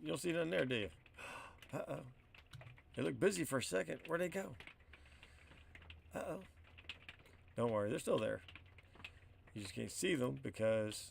You don't see nothing there, do you? Uh-oh. They look busy for a second. Where'd they go? Uh-oh. Don't worry, they're still there. You just can't see them because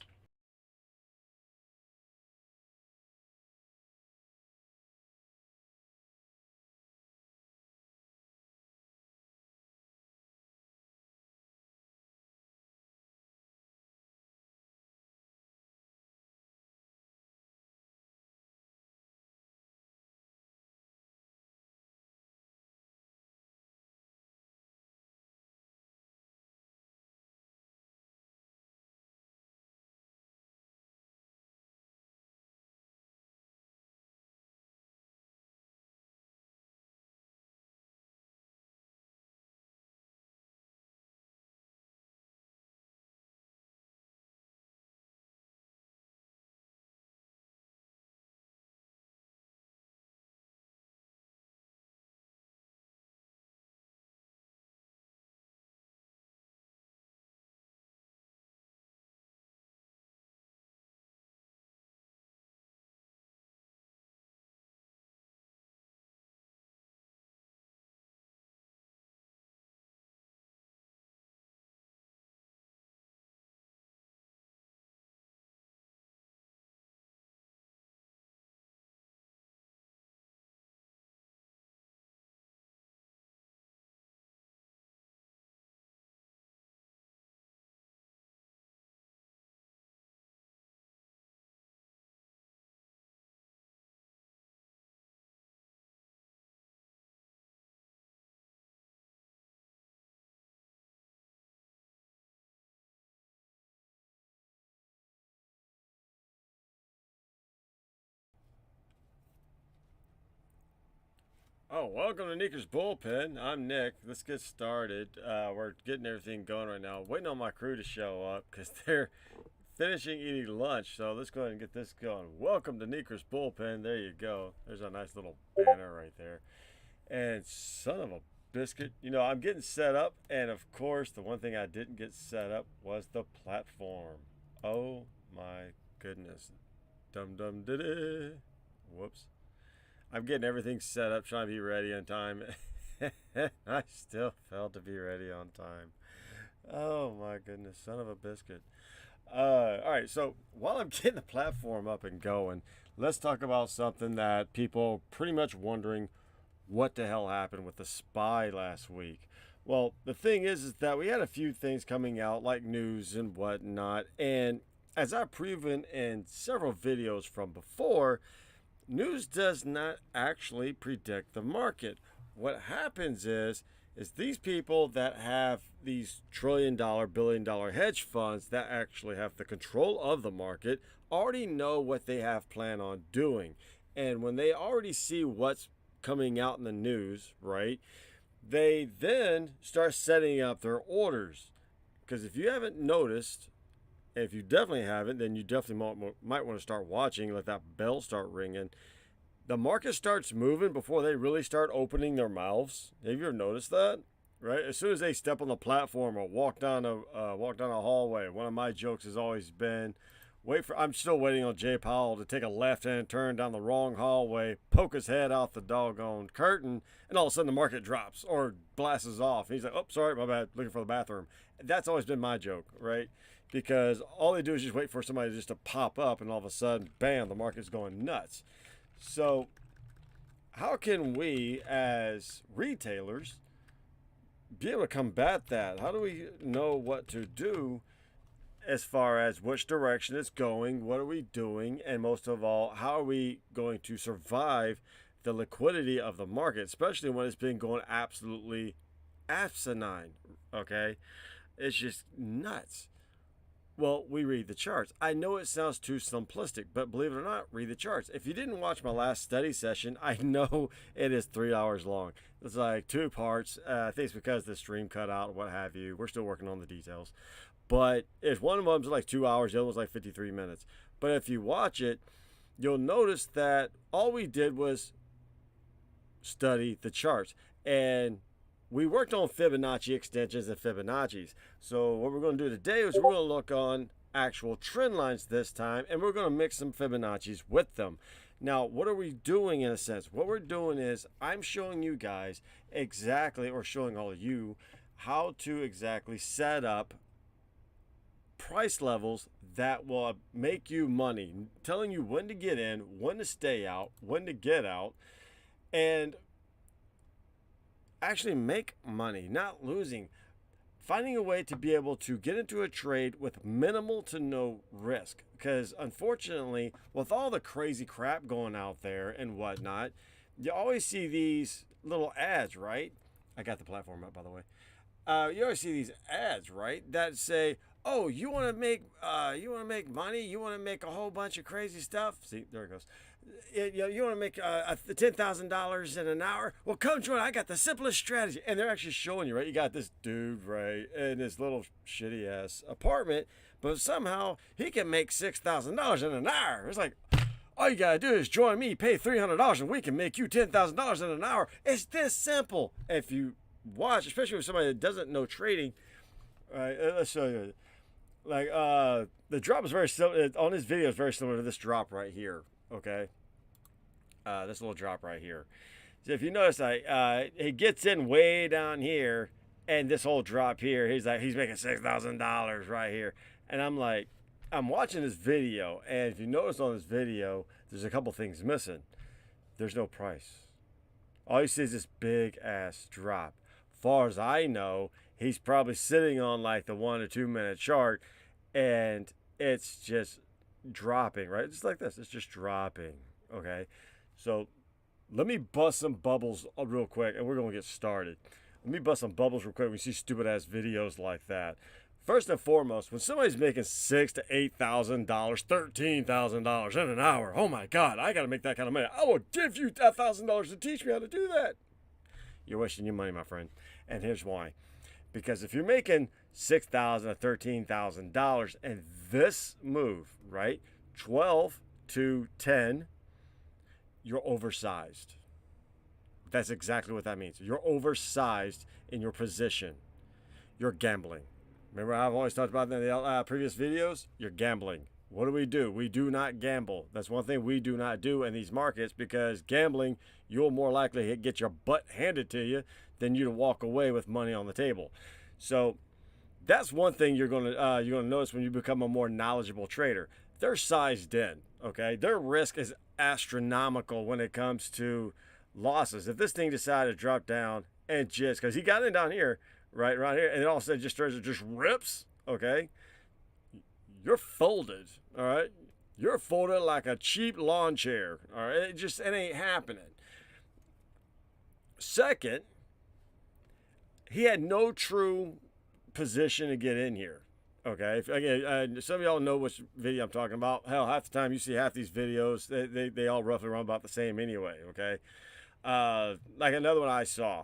oh, welcome to Nicker's Bullpen. I'm Nick. Let's get started. We're getting everything going right now. Waiting on my crew to show up because they're finishing eating lunch. So let's go ahead and get this going. Welcome to Nicker's Bullpen. There you go. There's a nice little banner right there. And son of a biscuit, I'm getting set up. And of course, the one thing I didn't get set up was the platform. Oh my goodness. Dum dum diddy. Whoops. I'm getting everything set up, trying to be ready on time. I still failed to be ready on time. Oh my goodness, son of a biscuit. All right, so while I'm getting the platform up and going, let's talk about something that people are pretty much wondering what the hell happened with the SPY last week. Well, the thing is that we had a few things coming out like news and whatnot, and as I've proven in several videos from before, news does not actually predict the market. What happens is these people that have these trillion-dollar, billion-dollar hedge funds that actually have the control of the market already know what they have planned on doing. And when they already see what's coming out in the news, right, they then start setting up their orders. Because if you haven't noticed, and if you definitely haven't, then you definitely might want to start watching, let that bell start ringing. The market starts moving before they really start opening their mouths. Have you ever noticed that? Right? As soon as they step on the platform or walk down a hallway, one of my jokes has always been, I'm still waiting on Jay Powell to take a left-hand turn down the wrong hallway, poke his head out the doggone curtain, and all of a sudden the market drops or blasts off. And he's like, oh, sorry, my bad, looking for the bathroom. That's always been my joke, right? Because all they do is just wait for somebody just to pop up, and all of a sudden, bam, the market's going nuts. So how can we as retailers be able to combat that? How do we know what to do as far as which direction it's going? What are we doing? And most of all, how are we going to survive the liquidity of the market, especially when it's been going absolutely asinine, okay? It's just nuts. Well, we read the charts. I know it sounds too simplistic, but believe it or not, read the charts. If you didn't watch my last study session, I know it is 3 hours long. It's like 2 parts. I think it's because the stream cut out, what have you. We're still working on the details. But if one of them's like 2 hours, the other one's like 53 minutes. But if you watch it, you'll notice that all we did was study the charts. And we worked on Fibonacci extensions and Fibonacci's. So what we're going to do today is we're going to look on actual trend lines this time, and we're going to mix some Fibonacci's with them. Now, what are we doing in a sense? What we're doing is I'm showing you guys exactly, or showing all of you, how to exactly set up price levels that will make you money, telling you when to get in, when to stay out, when to get out, and actually make money, not losing. Finding a way to be able to get into a trade with minimal to no risk. Because unfortunately, with all the crazy crap going out there and whatnot, you always see these little ads, right? I got the platform up, by the way. You always see these ads, right, that say, "Oh, you want to make money? You want to make a whole bunch of crazy stuff?" See, there it goes. You want to make $10,000 in an hour? Well, come join. I got the simplest strategy, and they're actually showing you, right? You got this dude, right, in this little shitty ass apartment, but somehow he can make $6,000 in an hour. It's like, all you gotta do is join me, pay $300 a week, and make you $10,000 in an hour. It's this simple. If you watch, especially with somebody that doesn't know trading, right? Let's show you. Like the drop is very similar on this video. Is very similar to this drop right here. Okay, this little drop right here. So if you notice, he gets in way down here, and this whole drop here, he's making $6,000 right here, and I'm like, I'm watching this video, and if you notice on this video, there's a couple things missing. There's no price. All you see is this big ass drop. Far as I know, he's probably sitting on like the 1 or 2 minute chart, and it's just dropping, right? Just like this. It's just dropping. Okay. So let me bust some bubbles real quick, and we're going to get started. Let me bust some bubbles real quick when you see stupid ass videos like that. First and foremost, when somebody's making $6,000 to $8,000, $13,000 in an hour, oh my God, I got to make that kind of money. I will give you $1,000 to teach me how to do that. You're wasting your money, my friend. And here's why. Because if you're making $6,000 to $13,000 and this move, right, 12 to 10, you're oversized. That's exactly what that means. You're oversized in your position. You're gambling. Remember, I've always talked about in the previous videos? You're gambling. What do? We do not gamble. That's one thing we do not do in these markets, because gambling, you'll more likely get your butt handed to you than you to walk away with money on the table. So that's one thing you're gonna notice when you become a more knowledgeable trader. They're sized in. Okay, their risk is astronomical when it comes to losses. If this thing decided to drop down and just because he got in down here, right around here, and then all of a sudden just rips, okay, you're folded. All right, you're folded like a cheap lawn chair. All right, it ain't happening. Second, he had no true position to get in here. Okay, again, some of y'all know which video I'm talking about. Hell, half the time you see half these videos, they all roughly run about the same anyway. Okay, like another one I saw,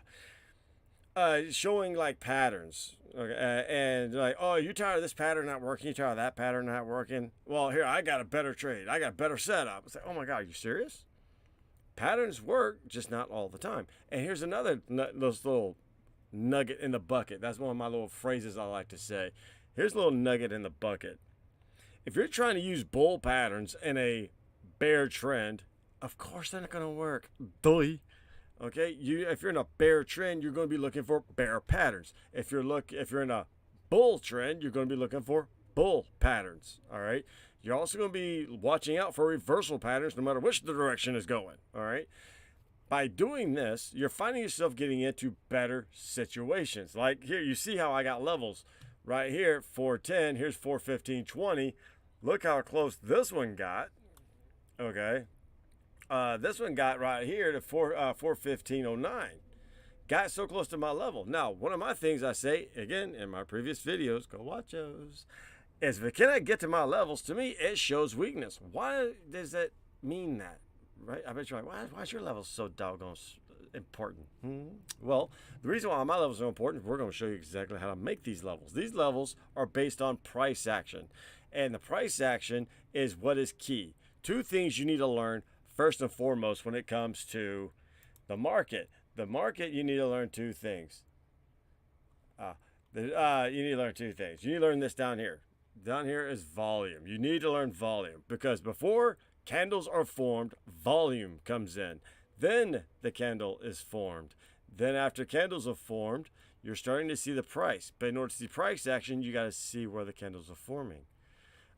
showing like patterns. Okay, and like, oh, you tired of this pattern not working? You tired of that pattern not working? Well, here, I got a better trade. I got a better setup. It's like, oh my God, are you serious? Patterns work, just not all the time. And here's another little nugget in the bucket. That's one of my little phrases I like to say. Here's a little nugget in the bucket. If you're trying to use bull patterns in a bear trend, of course they're not going to work. Duh. Okay, if you're in a bear trend, you're going to be looking for bear patterns. If you're in a bull trend, you're going to be looking for bull patterns. All right. You're also going to be watching out for reversal patterns, no matter which the direction is going. All right. By doing this, you're finding yourself getting into better situations. Like here, you see how I got levels right here, 410. Here's 415.20. Look how close this one got. Okay. This one got right here to 415.09. Got so close to my level. Now, one of my things I say, again, in my previous videos, go watch those, is if it cannot get to my levels, to me, it shows weakness. Why does that mean that? Right? I bet you're like, why is your level so doggone important? Well, the reason why my levels are important is we're going to show you exactly how to make these levels. These levels are based on price action. And the price action is what is key. Two things you need to learn first and foremost when it comes to the market. The market, you need to learn two things. You need to learn two things. You need to learn this down here. Down here is volume. You need to learn volume, because before Candles are formed, volume comes in. Then the candle is formed. Then after candles are formed, you're starting to see the price. But in order to see price action, you got to see where the candles are forming.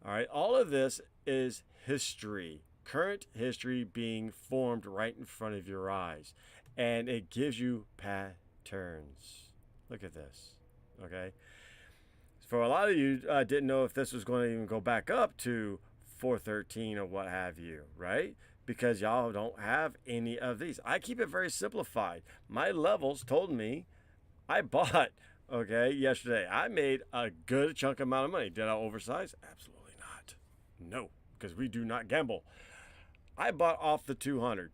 All right, all of this is history, current history being formed right in front of your eyes. And it gives you patterns. Look at this, okay? For a lot of you, didn't know if this was going to even go back up to 413 or what have you, right? Because y'all don't have any of these. I keep it very simplified. My levels told me I bought, okay, yesterday. I made a good chunk amount of money. Did I oversize? Absolutely not. No, because we do not gamble. I bought off the 200.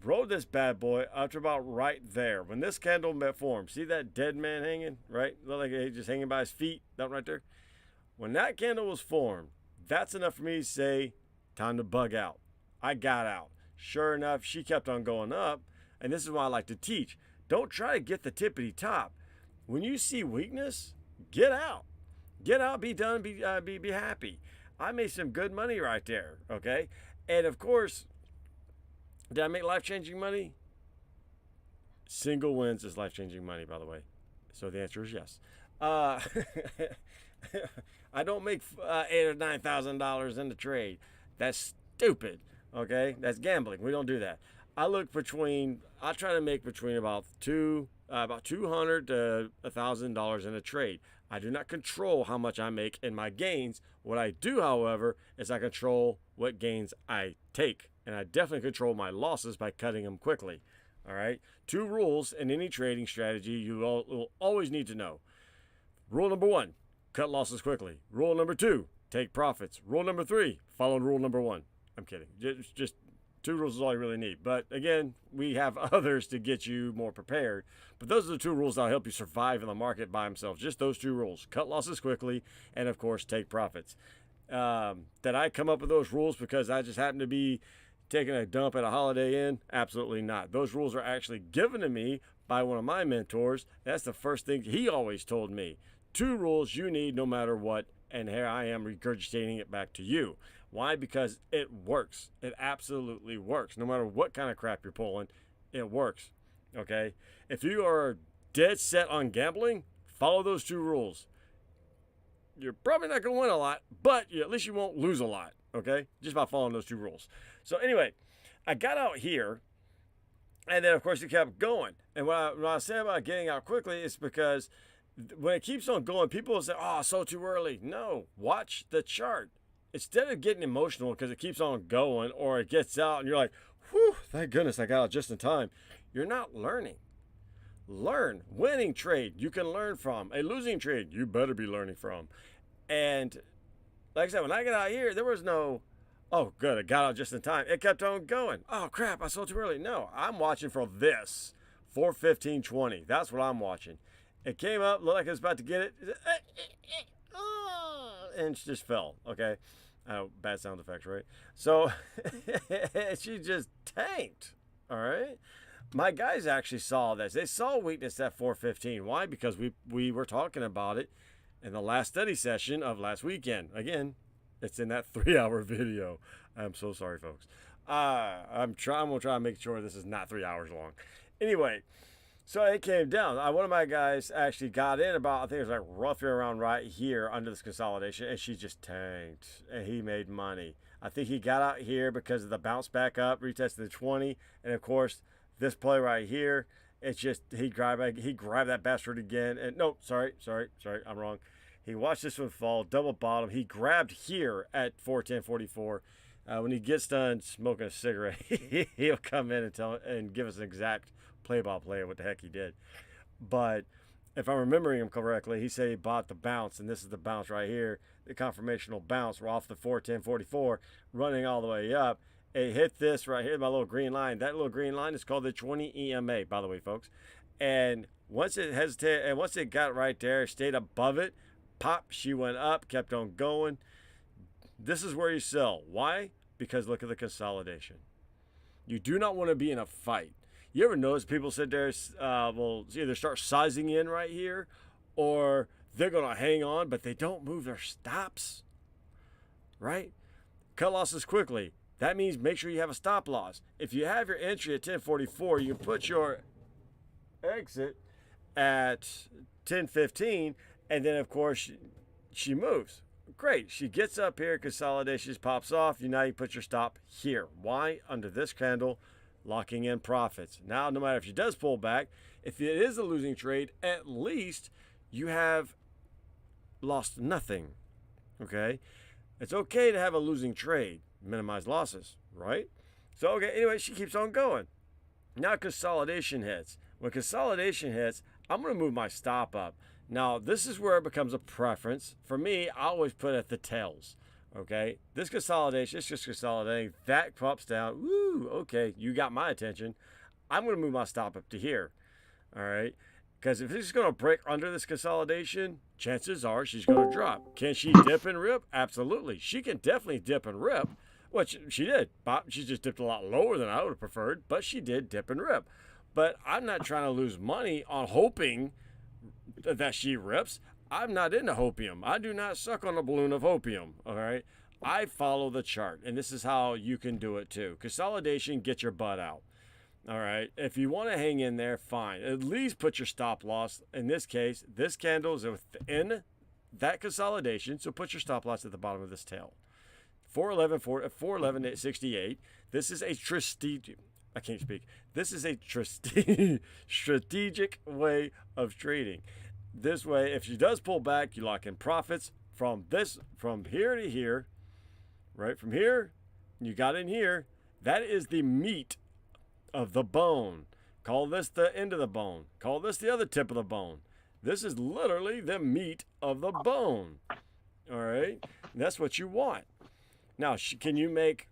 Rode this bad boy up to about right there. When this candle formed, see that dead man hanging, right? Look like he's just hanging by his feet, that right there. When that candle was formed, that's enough for me to say, time to bug out. I got out. Sure enough, she kept on going up, and this is why I like to teach. Don't try to get the tippity top. When you see weakness, get out. Get out, be done, be happy. I made some good money right there, okay? And of course, did I make life-changing money? Single wins is life-changing money, by the way. So the answer is yes. I don't make $8,000 or $9,000 in the trade. That's stupid. Okay, that's gambling. We don't do that. I try to make between about $200 to $1,000 in a trade. I do not control how much I make in my gains. What I do, however, is I control what gains I take. And I definitely control my losses by cutting them quickly. All right. 2 rules in any trading strategy you will always need to know. Rule number 1, cut losses quickly. Rule number 2, take profits. Rule number 3, follow rule number 1. I'm kidding. Just 2 rules is all you really need. But again, we have others to get you more prepared. But those are the 2 rules that'll help you survive in the market by themselves. Just those 2 rules. Cut losses quickly and, of course, take profits. Did I come up with those rules because I just happened to be taking a dump at a Holiday Inn? Absolutely not. Those rules are actually given to me by one of my mentors. That's the first thing he always told me. 2 rules you need no matter what, and here I am regurgitating it back to you. Why? Because it works. It absolutely works. No matter what kind of crap you're pulling, it works. Okay? If you are dead set on gambling, follow those 2 rules. You're probably not going to win a lot, but at least you won't lose a lot. Okay? Just by following those 2 rules. So anyway, I got out here, and then of course it kept going. And what I say about getting out quickly is because when it keeps on going, people will say, "Oh, so too early." No, watch the chart. Instead of getting emotional because it keeps on going, or it gets out and you're like, "Whew, thank goodness I got out just in time." You're not learning. Learn. Winning trade you can learn from. A losing trade you better be learning from. And like I said, when I got out here, there was no, "Oh, good, I got out just in time." It kept on going. "Oh, crap, I sold too early." No, I'm watching for this. 415.20. That's what I'm watching. It came up, looked like it was about to get it, and it just fell, okay? Bad sound effects, right? So, she just tanked, all right? My guys actually saw this. They saw weakness at 415. Why? Because we were talking about it in the last study session of last weekend. Again, it's in that 3-hour video. I'm so sorry, folks. I'm going to try and make sure this is not 3 hours long. Anyway, so it came down. One of my guys actually got in about, I think it was like roughly around right here under this consolidation, and she just tanked, and he made money. I think he got out here because of the bounce back up, retested the 20, and of course, this play right here, it's just, he grabbed that bastard again, and no, sorry, I'm wrong. He watched this one fall, double bottom. He grabbed here at 410.44. When he gets done smoking a cigarette, he'll come in and give us an exact play-by-play of what the heck he did. But if I'm remembering him correctly, he said he bought the bounce, and this is the bounce right here, the confirmational bounce. We're off the 410.44, running all the way up. It hit this right here, my little green line. That little green line is called the 20 EMA, by the way, folks. And once it hesitated, and once it got right there, stayed above it, pop, she went up, kept on going. This is where you sell. Why? Because look at the consolidation. You do not want to be in a fight. You ever notice people sit there, will either start sizing in right here, or they're going to hang on, but they don't move their stops, right? Cut losses quickly. That means make sure you have a stop loss. If you have your entry at 1044, you can put your exit at 1015, and then of course she moves. Great. She gets up here, consolidation pops off. Now you put your stop here. Why? Under this candle, locking in profits. Now, no matter if she does pull back, if it is a losing trade, at least you have lost nothing. Okay? It's okay to have a losing trade. Minimize losses, right? So, okay, anyway, she keeps on going. Now consolidation hits. When consolidation hits, I'm going to move my stop up. Now, this is where it becomes a preference. For me, I always put at the tails. Okay? This consolidation, it's just consolidating. That pops down. Woo! Okay, you got my attention. I'm going to move my stop up to here. All right? Because if it's going to break under this consolidation, chances are she's going to drop. Can she dip and rip? Absolutely. She can definitely dip and rip, which she did. She just dipped a lot lower than I would have preferred, but she did dip and rip. But I'm not trying to lose money on hoping that she rips. I'm not into hopium. I do not suck on a balloon of hopium. All right. I follow the chart, and this is how you can do it too. Consolidation, get your butt out. All right. If you want to hang in there, fine. At least put your stop loss. In this case, this candle is within that consolidation, so put your stop loss at the bottom of this tail. 411.68. This is a strategic. I can't speak. This is a strategic way of trading. This way, if she does pull back, you lock in profits from here to here, right? From here, you got in here. That is the meat of the bone. Call this the end of the bone. Call this the other tip of the bone. This is literally the meat of the bone. All right, and that's what you want. Now, can you make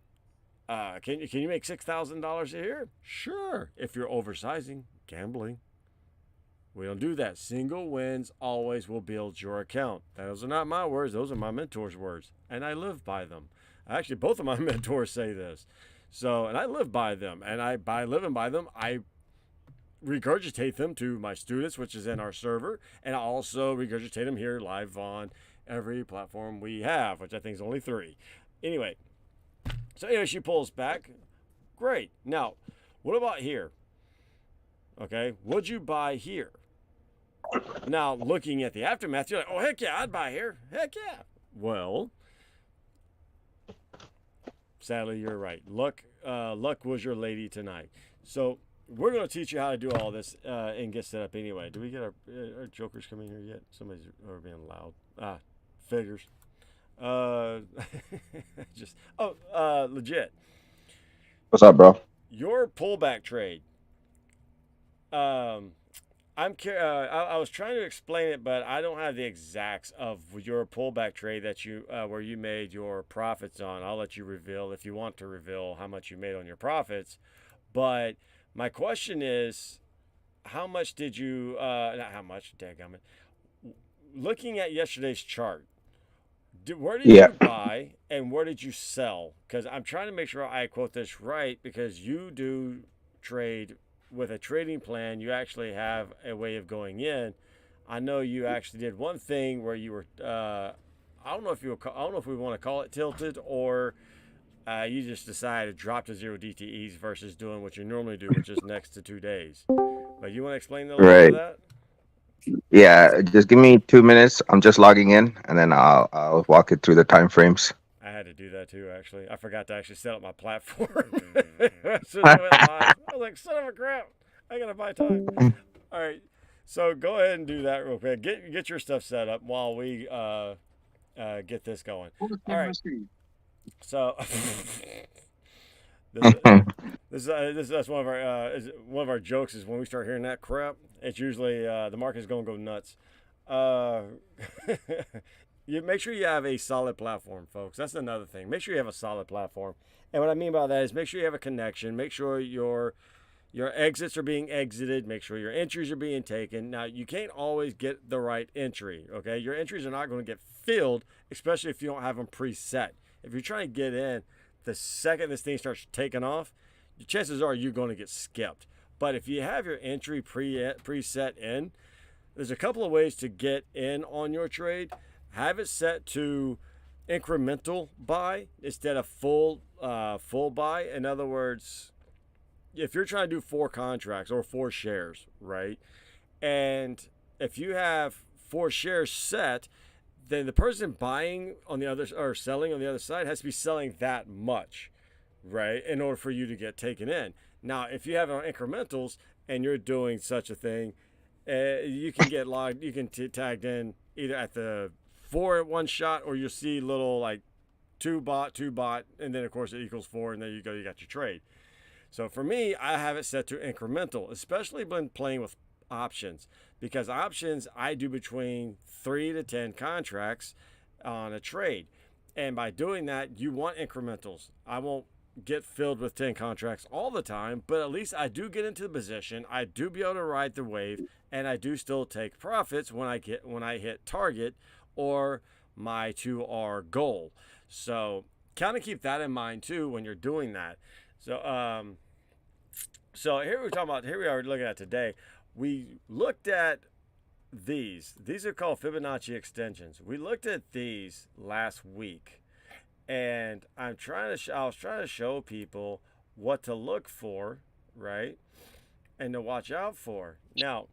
$6,000 a year? Sure, if you're oversizing, gambling. We don't do that. Single wins always will build your account. Those are not my words. Those are my mentor's words, and I live by them. Actually, both of my mentors say this. So, and I live by them, and by living by them, I regurgitate them to my students, which is in our server, and I also regurgitate them here live on every platform we have, which I think is only 3. Anyway, she pulls back. Great. Now, what about here? Okay, would you buy here? Now, looking at the aftermath, you're like, oh, heck yeah, I'd buy here. Heck yeah. Well, sadly, you're right. Luck was your lady tonight. So we're going to teach you how to do all this and get set up anyway. Do we get our jokers coming here yet? Somebody's being loud. Figures. Legit. What's up, bro? Your pullback trade. I was trying to explain it, but I don't have the exacts of your pullback trade that you where you made your profits on. I'll let you reveal if you want to reveal how much you made on your profits. But my question is, how much did you? Not how much, dadgummit. Looking at yesterday's chart, where did you buy and where did you sell? Because I'm trying to make sure I quote this right, because you do trade with a trading plan. You actually have a way of going in. I know you actually did one thing where you were I don't know if we want to call it tilted, or you just decided to drop to 0 DTEs versus doing what you normally do, which is next to 2 days. But you want to explain a little bit of that? Yeah, just give me 2 minutes. I'm just logging in, and then I'll walk it through the time frames. I had to do that too, actually. I forgot to actually set up my platform. As soon as I went live, I was like, son of a crap, I gotta buy time. All right, so go ahead and do that real quick. Get your stuff set up while we get this going. All right. So that's one of our jokes is when we start hearing that crap, it's usually the market's gonna go nuts. You make sure you have a solid platform, folks. That's another thing. Make sure you have a solid platform. And what I mean by that is make sure you have a connection. Make sure your exits are being exited. Make sure your entries are being taken. Now, you can't always get the right entry, okay? Your entries are not going to get filled, especially if you don't have them preset. If you're trying to get in, the second this thing starts taking off, the chances are you're going to get skipped. But if you have your entry preset in, there's a couple of ways to get in on your trade. Have it set to incremental buy instead of full buy. In other words, if you're trying to do 4 contracts or 4 shares, right? And if you have 4 shares set, then the person buying on the other or selling on the other side has to be selling that much, right? In order for you to get taken in. Now, if you have it on incrementals and you're doing such a thing, you can get logged, you can tagged in either at the 4 at one shot, or you'll see little like two bot, and then of course it equals 4, and there you go, you got your trade. So for me, I have it set to incremental, especially when playing with options, because options I do between 3 to 10 contracts on a trade. And by doing that, you want incrementals. I won't get filled with 10 contracts all the time, but at least I do get into the position. I do be able to ride the wave, and I do still take profits when I hit target or my 2R goal. So kind of keep that in mind too when you're doing that. So here we're talking about. Here we are looking at today. We looked at these. These are called Fibonacci extensions. We looked at these last week, and I was trying to show people what to look for, right, and to watch out for. Now,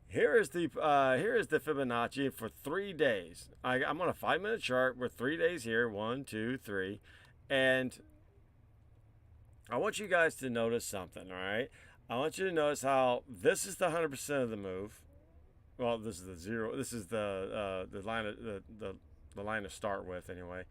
here is the Fibonacci for 3 days. I'm on a 5-minute chart with 3 days here. 1, 2, 3, and I want you guys to notice something. All right, I want you to notice how this is the 100% of the move. Well, this is the zero. This is the line of the line to start with anyway.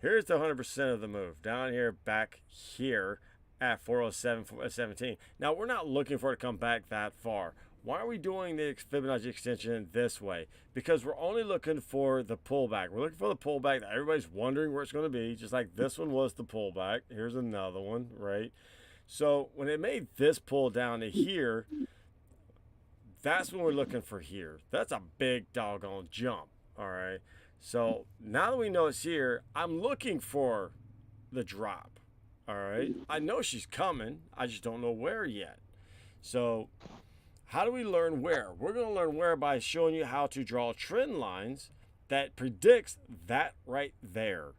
Here's the 100% of the move down here, back here at 407.17. Now we're not looking for it to come back that far. Why are we doing the Fibonacci extension this way? Because we're only looking for the pullback. We're looking for the pullback that everybody's wondering where it's going to be, just like this one was the pullback. Here's another one, right? So when it made this pull down to here, that's when we're looking for here. That's a big doggone jump, all right? So now that we know it's here, I'm looking for the drop, all right? I know she's coming. I just don't know where yet. So how do we learn where? We're going to learn where by showing you how to draw trend lines that predicts that right there.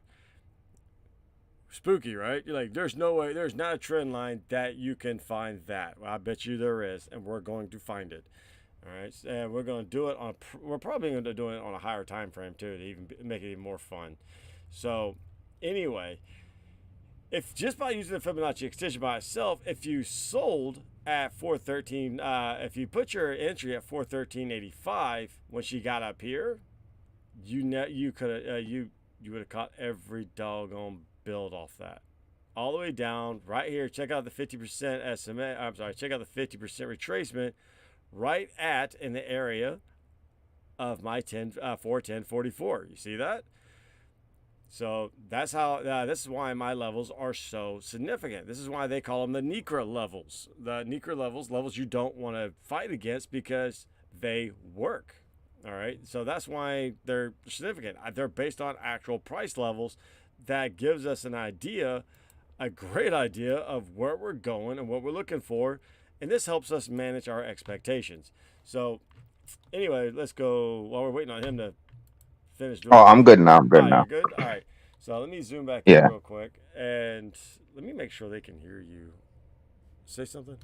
Spooky, right? You're like, there's no way, there's not a trend line that you can find that. Well, I bet you there is, and we're going to find it. All right, and we're going to do it on. We're probably going to do it on a higher time frame too, to even make it even more fun. So, anyway, if just by using the Fibonacci extension by itself, if you sold at 413, if you put your entry at 413.85 when she got up here, you could you would have caught every doggone build off that, all the way down right here. Check out the 50% SMA. I'm sorry. Check out the 50% retracement right at in the area of my 410.44. You see that? So that's how. This is why my levels are so significant. This is why they call them the Nikra levels. The Nikra levels you don't want to fight against because they work. All right. So that's why they're significant. They're based on actual price levels. That gives us an idea, a great idea of where we're going and what we're looking for, and this helps us manage our expectations. So, anyway, let's go. While we're waiting on him to finish doing Oh, what I'm he's good doing. now. I'm good You're now. good. All right. So let me zoom back in Yeah. real quick, and let me make sure they can hear you. Say something.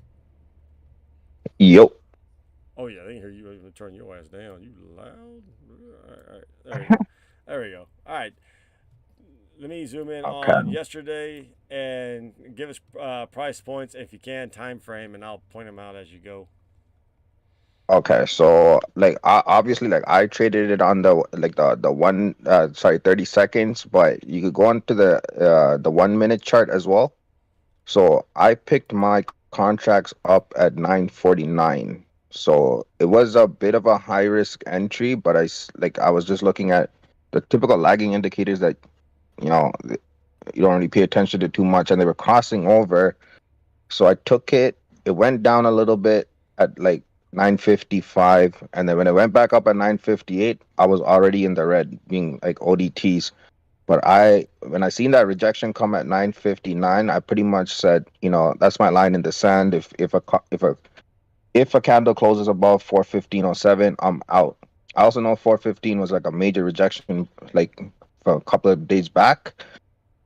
Yep. Oh yeah, they can hear you. Even turn your ass down. You loud. All right. There you go. There we go. All right. Let me zoom in Okay. on yesterday and give us price points if you can, time frame, and I'll point them out as you go. Okay. So like obviously like I traded it on the one 30 seconds, but you could go onto the 1 minute chart as well. So I picked my contracts up at 9:49. So it was a bit of a high risk entry, but I was just looking at the typical lagging indicators that you know you don't really pay attention to too much, and they were crossing over. So I took it. It went down a little bit at like 9:55, and then when it went back up at 9:58, I was already in the red, being like ODTs. But when I seen that rejection come at 9:59, I pretty much said, that's my line in the sand. If a candle closes above 415.07, I'm out. I also know 415 was like a major rejection, like a couple of days back,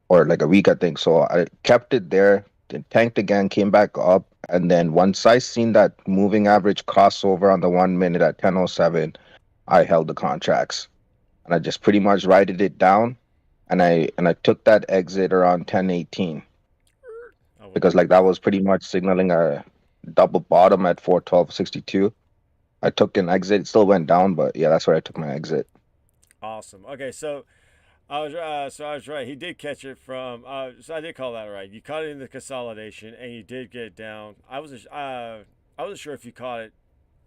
or like a week, I think. So I kept it there, then tanked again, came back up, and then once I seen that moving average crossover on the 1 minute at 10:07, I held the contracts, and I just pretty much writed it down, and I took that exit around 10:18 I would because never like do that that. was pretty much signaling a double bottom at 412.62. I took an exit, it still went down, but yeah, that's where I took my exit. Awesome. Okay, so I was right. He did catch it from. So I did call that right. You caught it in the consolidation, and you did get it down. I wasn't sure if you caught it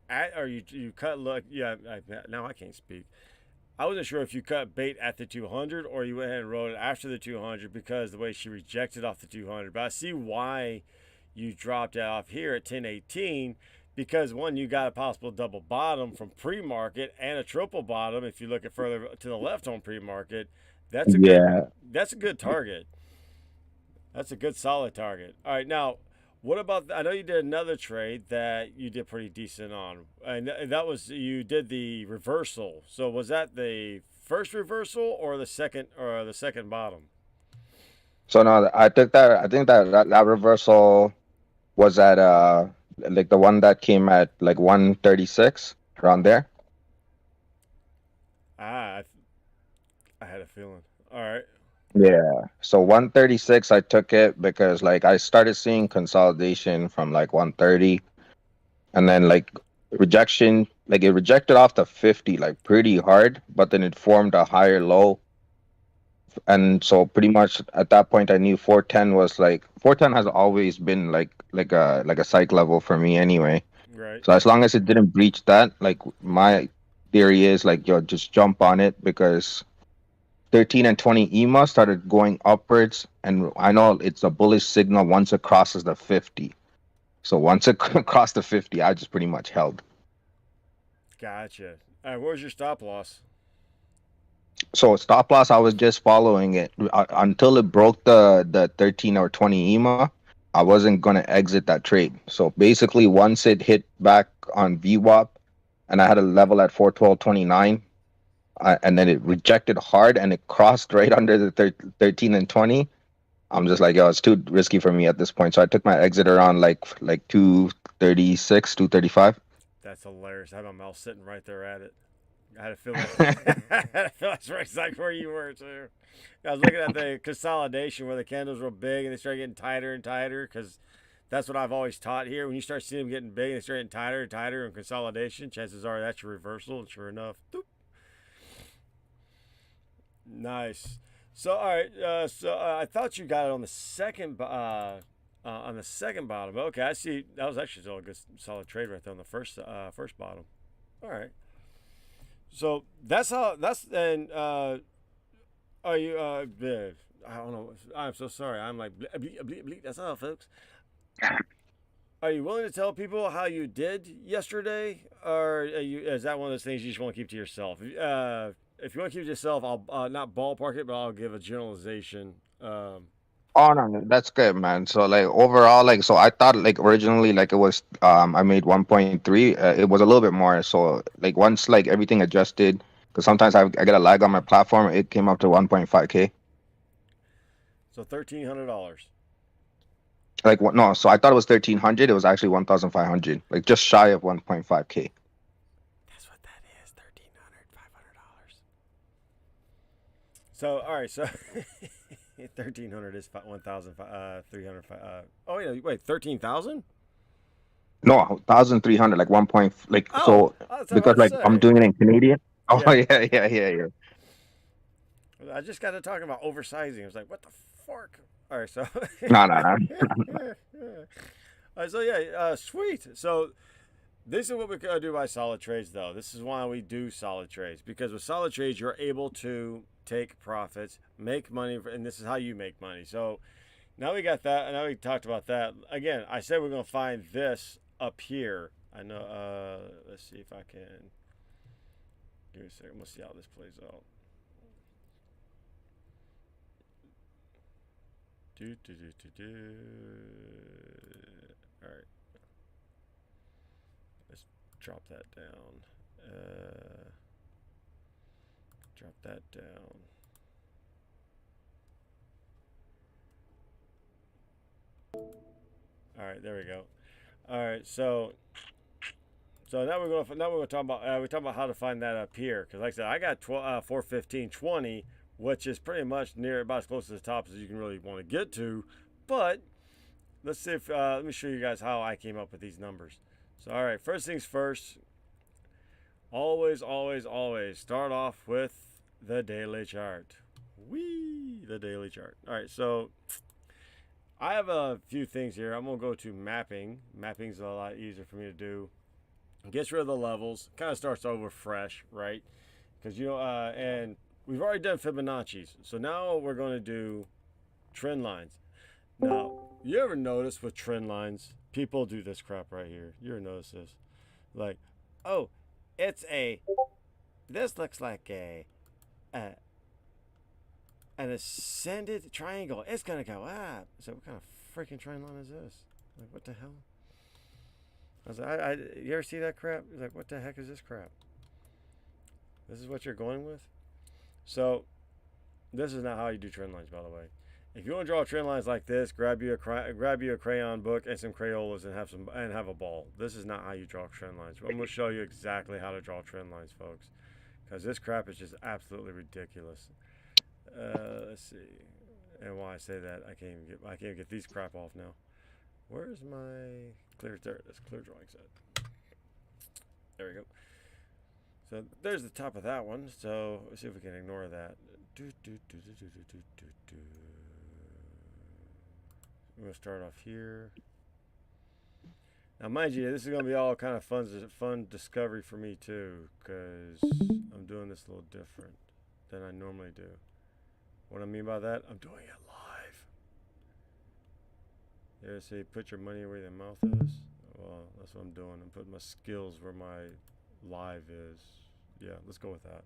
at or you cut. Look, yeah. Now I can't speak. I wasn't sure if you cut bait at the 200 or you went ahead and rode it after the 200 because the way she rejected off the 200. But I see why you dropped it off here at 1018 because one, you got a possible double bottom from pre-market and a triple bottom if you look at further to the left on pre-market. That's a good Yeah. that's a good target. That's a good solid target. All right, now what about? I know you did another trade that you did pretty decent on, and that was you did the reversal. So was that the first reversal or the second bottom? So no, I took that. I think that reversal was at like the one that came at like 136 around there. Ah, I had a feeling. All right, Yeah. So 136 I took it because like I started seeing consolidation from like 130, and then like rejection, like it rejected off the 50 like pretty hard, but then it formed a higher low. And so pretty much at that point I knew 410 was like 410 has always been like a psych level for me anyway. right. So as long as it didn't breach that, like my theory is like yo, just jump on it because 13 and 20 EMA started going upwards, and I know it's a bullish signal once it crosses the 50. So once it crossed the 50, I just pretty much held. Gotcha. All right, what was your stop loss? So stop loss, I was just following it until it broke the 13 or 20 EMA. I wasn't gonna exit that trade. So basically, once it hit back on VWAP, and I had a level at 412.29, and then it rejected hard and it crossed right under the 13 and 20. I'm just like, yo, it's too risky for me at this point. So I took my exit around like 236, 235. That's hilarious. I had my mouse sitting right there at it. I had a feeling. I had a feeling that's right exactly where you were too. I was looking at the consolidation where the candles were big and they started getting tighter and tighter because that's what I've always taught here. When you start seeing them getting big and they start getting tighter and tighter in consolidation, chances are that's your reversal. And sure enough, doop. Nice. So all right, I thought you got it on the second bottom. Okay, I see. That was actually still a good solid trade right there on the first bottom. All right. So that's how. That's and are you? I don't know. I'm so sorry. I'm like that's all, folks. Are you willing to tell people how you did yesterday, or is that one of those things you just want to keep to yourself? If you want to keep it to yourself, I'll not ballpark it, but I'll give a generalization. Oh no, no, that's good, man. So like overall, like so I thought like originally like it was I made 1.3. It was a little bit more. So like once like everything adjusted, because sometimes I get a lag on my platform, it came up to 1.5k. So $1,300. Like what? No, so I thought it was 1300. It was actually 1500, like just shy of 1.5k. That's what that is. $1,300, $500. So all right, so 1,300 is 1,300. Oh wait, 13,000? No, 1300, like one point, like Oh, so I was because about to like I'm say. doing it in Canadian. Oh Yeah, yeah. I just got to talking about oversizing. I was like, what the fork? All right, so. No, no, no. All right, so yeah, sweet. So this is what we do by solid trades, though. This is why we do solid trades because with solid trades, you're able to take profits, make money, and this is how you make money. So now we got that. Now we talked about that. Again, I said we're going to find this up here. I know. Let's see if I can. Give me a second. We'll see how this plays out. Do do do do do. All right, let's drop that down. Drop that down. right, there we go. All right, so now we're going to talk about we're talking about how to find that up here, because like I said, I got 415.20, which is pretty much near about as close to the top as you can really want to get to. But let's see if let me show you guys how I came up with these numbers. So all right, first things first. Always, always, always start off with the daily chart. The daily chart. All right, so I have a few things here. I'm gonna go to mapping. Mapping's a lot easier for me to do. Gets rid of the levels. Kind of starts over fresh, right? Because and we've already done Fibonacci's. So now we're going to do trend lines. Now, you ever notice with trend lines, people do this crap right here. You ever notice this? Like, oh, this looks like an ascended triangle. It's going to go up. So what kind of freaking trend line is this? Like, what the hell? I was like, you ever see that crap? It's like, what the heck is this crap? This is what you're going with? So, this is not how you do trend lines, by the way. If you want to draw trend lines like this, grab you a crayon book and some Crayolas and have a ball. This is not how you draw trend lines. I'm going to show you exactly how to draw trend lines, folks, because this crap is just absolutely ridiculous. Let's see, and why I say that, I can't even get these crap off now. Where's my clear? There it is. Clear drawing set. There we go. So there's the top of that one. So let's see if we can ignore that. We're gonna start off here. Now, mind you, this is gonna be all kind of fun discovery for me too, because I'm doing this a little different than I normally do. What I mean by that, I'm doing it live. There, say, put your money where your mouth is. Well, that's what I'm doing. I'm putting my skills where my live is. Yeah, let's go with that.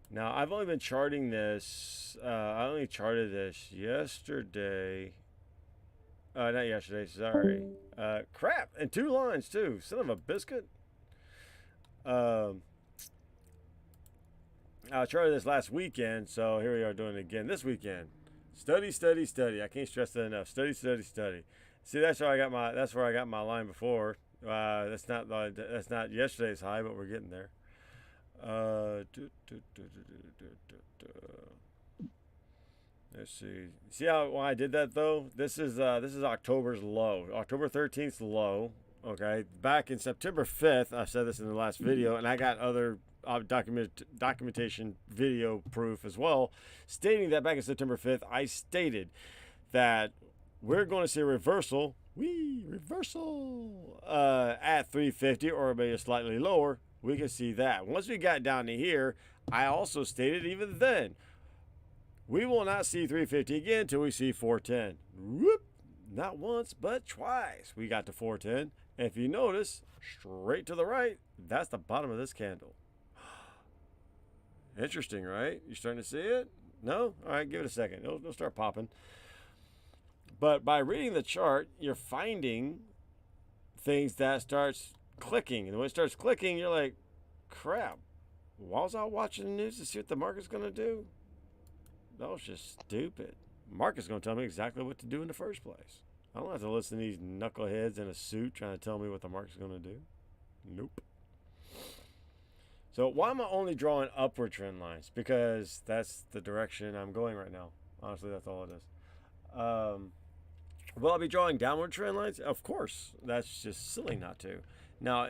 Now, I've only been charting this. I only charted this yesterday. Not yesterday, sorry. Crap, and 2 lines too. Son of a biscuit. I charted this last weekend, so here we are doing it again this weekend. Study, study, study. I can't stress that enough. Study, study, study. See, that's where I got my line before. That's not yesterday's high, but we're getting there. Let's see. See how why I did that though? This is October's low. October 13th's low. Okay. Back in September 5th, I said this in the last video, and I got other documentation video proof as well, stating that back in September 5th, I stated that we're going to see a reversal. Reversal at 350 or maybe slightly lower. We can see that. Once we got down to here, I also stated even then, we will not see 350 again until we see 410. Whoop! Not once, but twice. We got to 410. And if you notice, straight to the right, that's the bottom of this candle. Interesting, right? You starting to see it? No? All right, give it a second. It'll start popping. But by reading the chart, you're finding things that starts clicking. And when it starts clicking, you're like, crap, why was I watching the news to see what the market's going to do? That was just stupid. Market's going to tell me exactly what to do in the first place. I don't have to listen to these knuckleheads in a suit trying to tell me what the market's going to do. Nope. So why am I only drawing upward trend lines? Because that's the direction I'm going right now. Honestly, that's all it is. Will I be drawing downward trend lines? Of course. That's just silly not to. Now,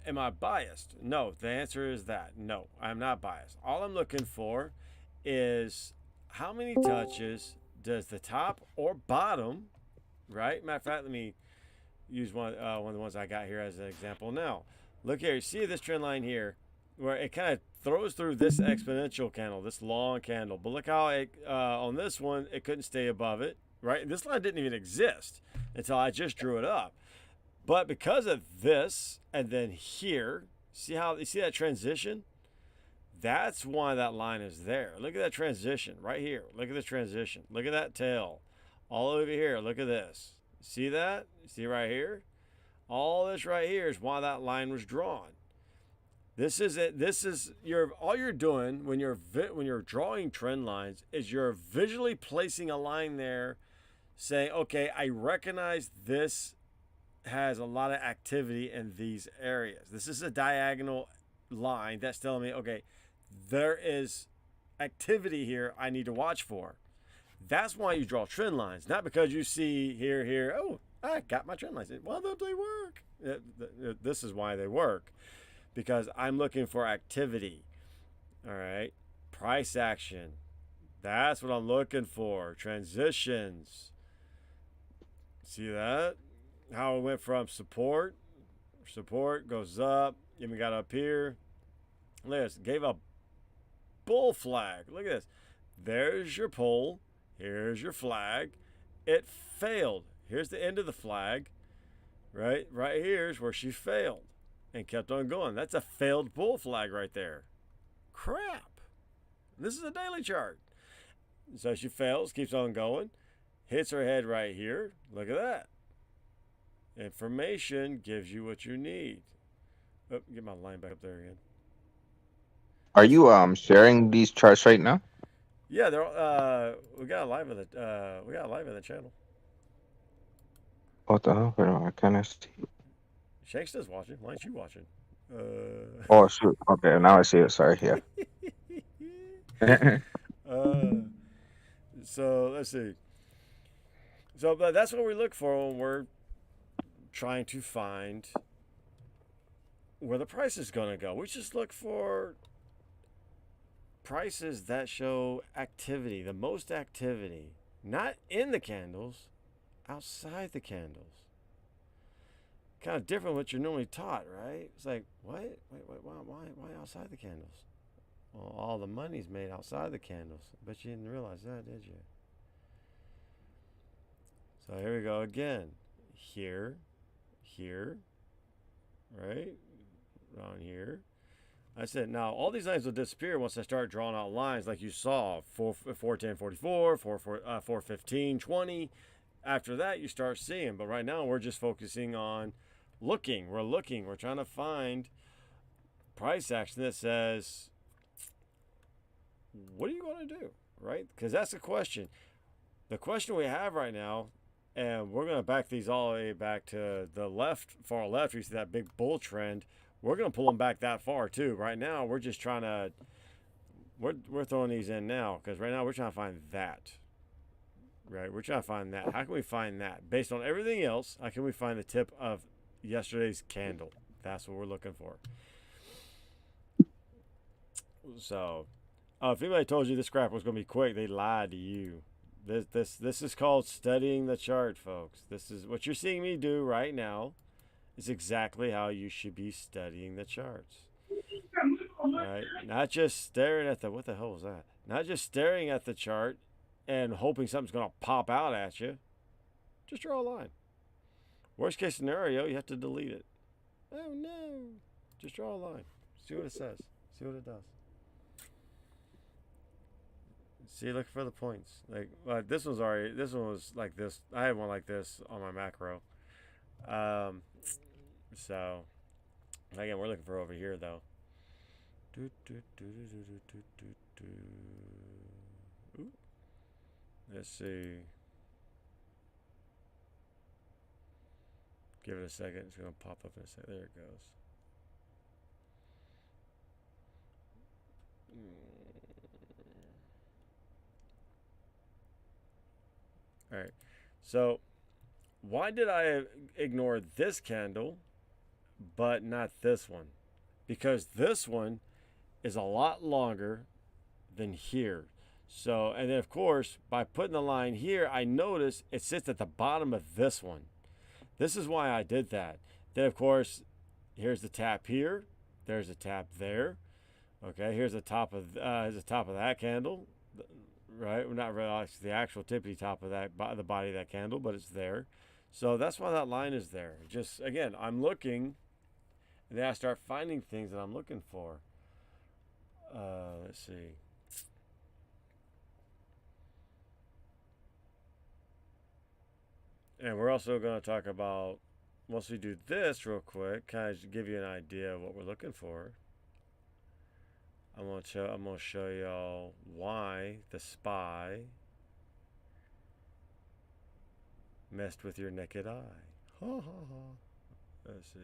am I biased? No. The answer is that. No, I'm not biased. All I'm looking for is how many touches does the top or bottom, right? Matter of fact, let me use one of the ones I got here as an example now. Look here. You see this trend line here where it kind of throws through this exponential candle, this long candle. But look how it, on this one, it couldn't stay above it, right? This line didn't even exist until I just drew it up. But because of this, and then here, see how you see that transition? That's why that line is there. Look at that transition right here. Look at this transition. Look at that tail. All over here, look at this. See that? See right here? All this right here is why that line was drawn. This is it. This is your all you're doing when you're drawing trend lines is you're visually placing a line there, saying, okay, I recognize this has a lot of activity in these areas. This is a diagonal line that's telling me, okay, there is activity here I need to watch for. That's why you draw trend lines, not because you see here. Oh, I got my trend lines. Why don't they work? This is why they work, because I'm looking for activity. All right, price action. That's what I'm looking for. Transitions. See that? How it went from support goes up, even got up here. Look at this. Gave a bull flag. Look at this. There's your pole. Here's your flag. It failed. Here's the end of the flag. Right here's where she failed and kept on going. That's a failed bull flag right there. Crap. This is a daily chart. So she fails, keeps on going, hits her head right here. Look at that. Information gives you what you need. Oh, get my line back up there again. Are you sharing these charts right now? Yeah, they're we got a live in the channel. What the hell? Wait, I kind of see. Shanks is watching. Why aren't you watching? Oh shoot. Okay, now I see it. Sorry. Yeah. uh, so let's see. So that's what we look for when we're trying to find where the price is going to go. We just look for prices that show activity, the most activity, not in the candles, outside the candles. Kind of different what you're normally taught, right? It's like, what? Wait, why outside the candles? Well, all the money's made outside the candles. But you didn't realize that, did you? So here we go again. Here, right? Around here. I said, now all these lines will disappear once I start drawing out lines like you saw. 410, 44, 415, 20. After that, you start seeing. But right now, we're just focusing on looking. We're trying to find price action that says, what are you going to do? Right? Because that's the question. The question we have right now, and we're going to back these all the way back to the left, far left. You see that big bull trend. We're going to pull them back that far too. Right now, we're just trying to, we're throwing these in now because right now we're trying to find that. Right? We're trying to find that. How can we find that? Based on everything else, how can we find the tip of yesterday's candle? That's what we're looking for. So, if anybody told you this crap was going to be quick, they lied to you. This is called studying the chart, folks. This is what you're seeing me do right now. Is exactly how you should be studying the charts. Right? Not just staring at what the hell was that? Not just staring at the chart and hoping something's going to pop out at you. Just draw a line. Worst case scenario, you have to delete it. Oh no. Just draw a line. See what it says. See what it does. See, look for the points. Like this one was like this. I had one like this on my macro. So again, we're looking for over here though. Ooh. Let's see. Give it a second. It's gonna pop up in a second. There it goes. All right. So why did I ignore this candle but not this one? Because this one is a lot longer than here. So, and then of course, by putting the line here, I notice it sits at the bottom of this one. This is why I did that. Then of course, here's the tap here. There's a tap there. Okay, here's the top of that candle. Right, we're not really the actual tippity top of that, the body of that candle, but it's there. So that's why that line is there. Just again, I'm looking, and then I start finding things that I'm looking for. Let's see. And we're also going to talk about, once we do this real quick, kind of give you an idea of what we're looking for. I'm gonna show y'all why the SPY messed with your naked eye. Ha ha ha. Let's see.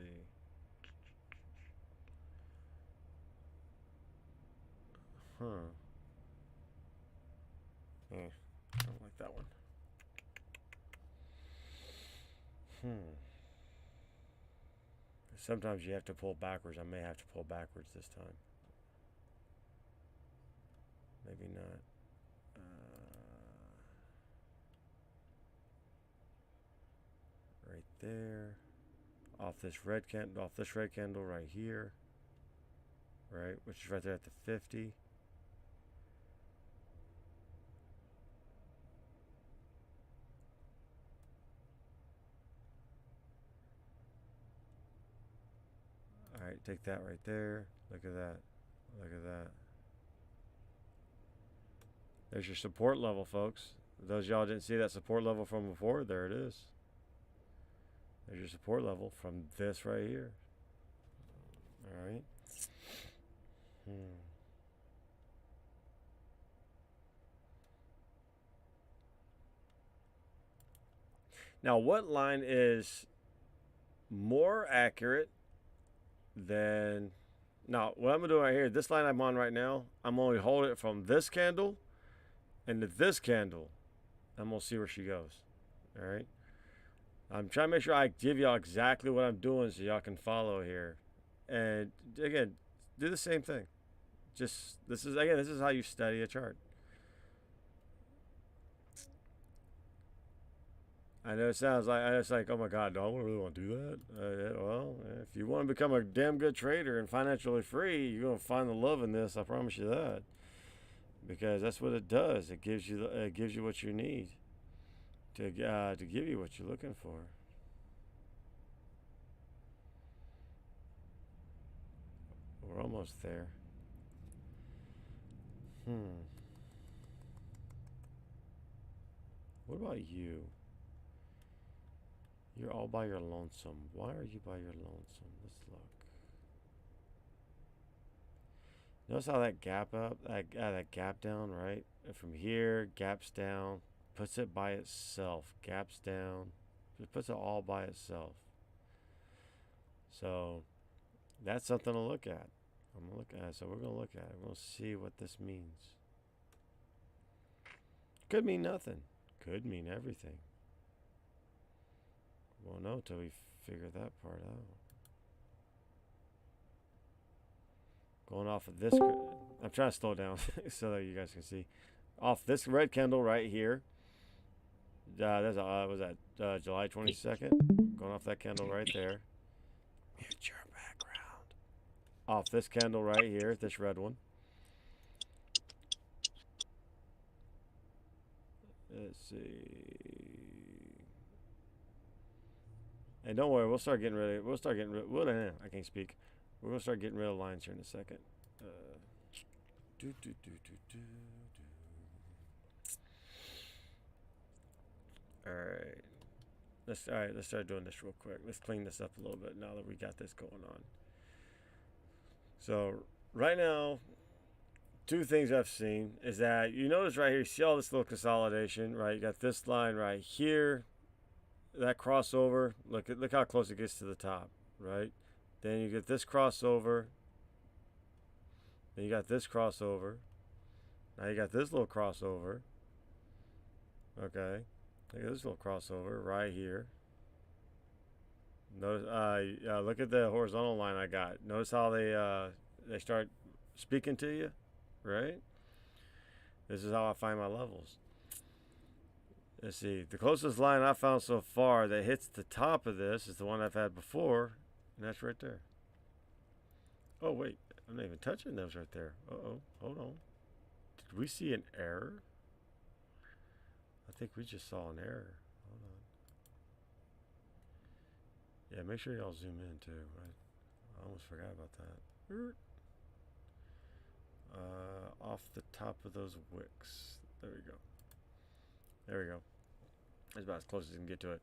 Huh. I don't like that one. Sometimes you have to pull backwards. I may have to pull backwards this time. Maybe not. Right there. Off this red candle right here. Right, which is right there at the 50. All right, take that right there. Look at that. Look at that. There's your support level, folks. Those y'all didn't see that support level from before, there it is. There's your support level from this right here. All right. Now, what line is more accurate than... Now, what I'm going to do right here, this line I'm on right now, I'm only holding it from this candle into this candle. I'm going to see where she goes. All right. I'm trying to make sure I give y'all exactly what I'm doing so y'all can follow here. And again, do the same thing. Just, this is how you study a chart. I know it sounds like, it's like, oh my God, do I really want to do that? Well, if you want to become a damn good trader and financially free, you're going to find the love in this. I promise you that. Because that's what it does. It gives you what you need to give you what you're looking for. We're almost there. What about you? You're all by your lonesome. Why are you by your lonesome? Let's look. Notice how that gap up, that gap down, right? From here, gaps down, puts it by itself, gaps down, just puts it all by itself. So that's something to look at. I'm gonna look at it. So we're gonna look at it. We're gonna see what this means. Could mean nothing. Could mean everything. We won't know until we figure that part out. Going off of this, I'm trying to slow down so that you guys can see. Off this red candle right here. Was that July 22nd? Going off that candle right there. Mute your background. Off this candle right here, this red one. Let's see. And don't worry, we'll start getting rid of. I can't speak. We're gonna start getting rid of lines here in a second. All right. Let's start doing this real quick. Let's clean this up a little bit now that we got this going on. So right now, two things I've seen is that you notice right here, you see all this little consolidation, right? You got this line right here, that crossover. Look how close it gets to the top, right? Then you get this crossover. Then you got this crossover. Now you got this little crossover. Okay. Look at this little crossover right here. Notice, look at the horizontal line I got. Notice how they start speaking to you, right? This is how I find my levels. Let's see. The closest line I found so far that hits the top of this is the one I've had before, and that's right there. Oh wait, I'm not even touching those right there. Uh-oh, hold on. Did we see an error? I think we just saw an error. Hold on. Yeah, make sure y'all zoom in too. I almost forgot about that. Off the top of those wicks. There we go. There we go. That's about as close as you can get to it.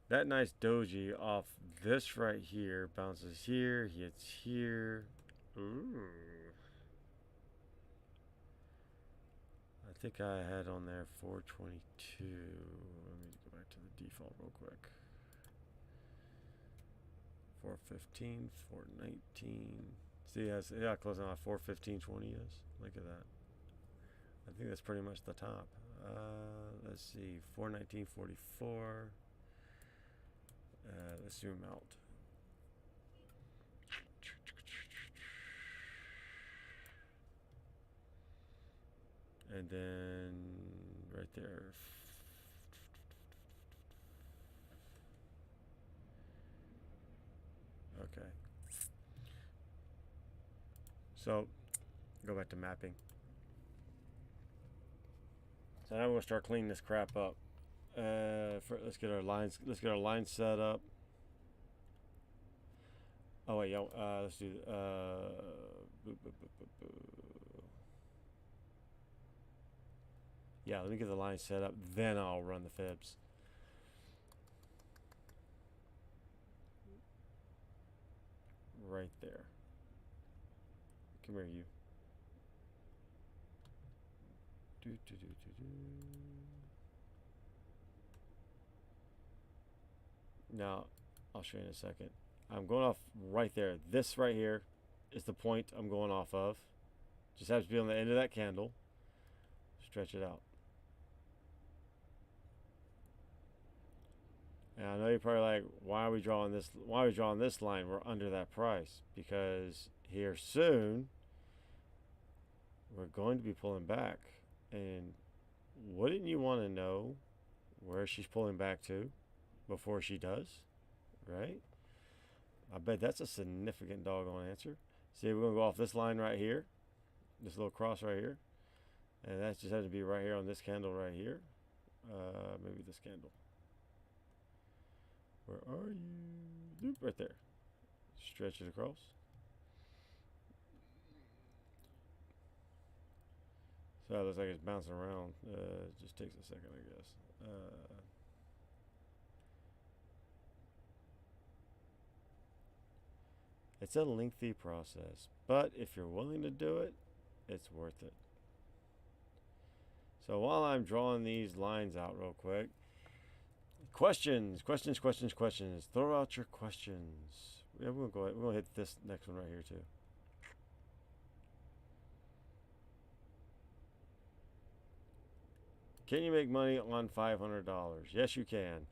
That nice doji off this right here bounces here, hits here. Ooh. think I had on there 422. Let me go back to the default real quick. 415, 419. See, yeah, close on 415.20 is. Look at that. I think that's pretty much the top. Let's see, 419.44. Let's zoom out. And then right there. Okay. So go back to mapping. So now we're gonna start cleaning this crap up. Let's get our lines. Let's get our lines set up. Oh wait, yo. Let's do. Yeah, let me get the line set up. Then I'll run the fibs. Right there. Come here, you. Now, I'll show you in a second. I'm going off right there. This right here is the point I'm going off of. Just has to be on the end of that candle. Stretch it out. And I know you're probably like, why are we drawing this? Why are we drawing this line? We're under that price because here soon we're going to be pulling back. And wouldn't you want to know where she's pulling back to before she does? Right? I bet that's a significant doggone answer. See, we're going to go off this line right here, this little cross right here. And that just has to be right here on this candle right here. Maybe this candle. Where are you? Doop, right there. Stretch it across. So it looks like it's bouncing around. It just takes a second, I guess. It's a lengthy process, but if you're willing to do it, it's worth it. So while I'm drawing these lines out real quick, questions. Throw out your questions. Yeah, we're gonna go. We're gonna hit this next one right here too. Can you make money on $500? Yes, you can.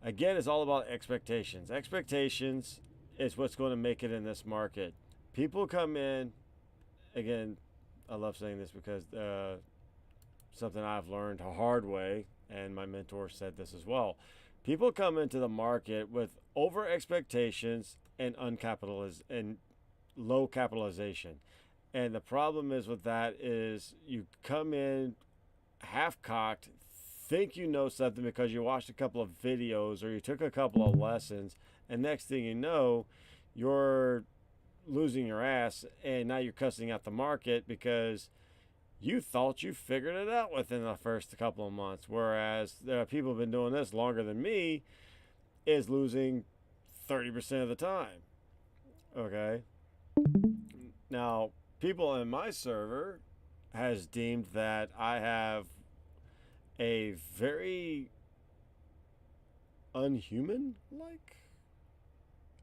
Again, it's all about expectations. Expectations is what's going to make it in this market. People come in. Again, I love saying this because something I've learned the hard way, and my mentor said this as well. People come into the market with over expectations and and low capitalization. And the problem is with that is you come in half cocked, think you know something because you watched a couple of videos or you took a couple of lessons, and next thing you know, you're losing your ass and now you're cussing out the market because you thought you figured it out within the first couple of months, whereas people have been doing this longer than me is losing 30% of the time. Okay. Now, people in my server has deemed that I have a very unhuman like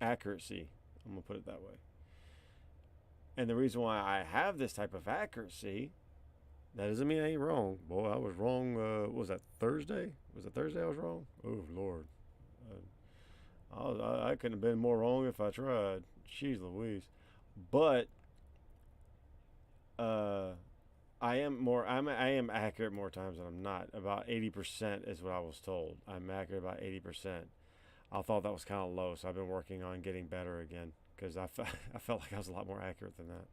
accuracy. I'm going to put it that way. And the reason why I have this type of accuracy, that doesn't mean I ain't wrong. Boy, I was wrong. What was that, Thursday? Was it Thursday I was wrong? Oh, Lord. I couldn't have been more wrong if I tried. Jeez Louise. But I am accurate more times than I'm not. About 80% is what I was told. I'm accurate about 80%. I thought that was kind of low, so I've been working on getting better again because I felt like I was a lot more accurate than that.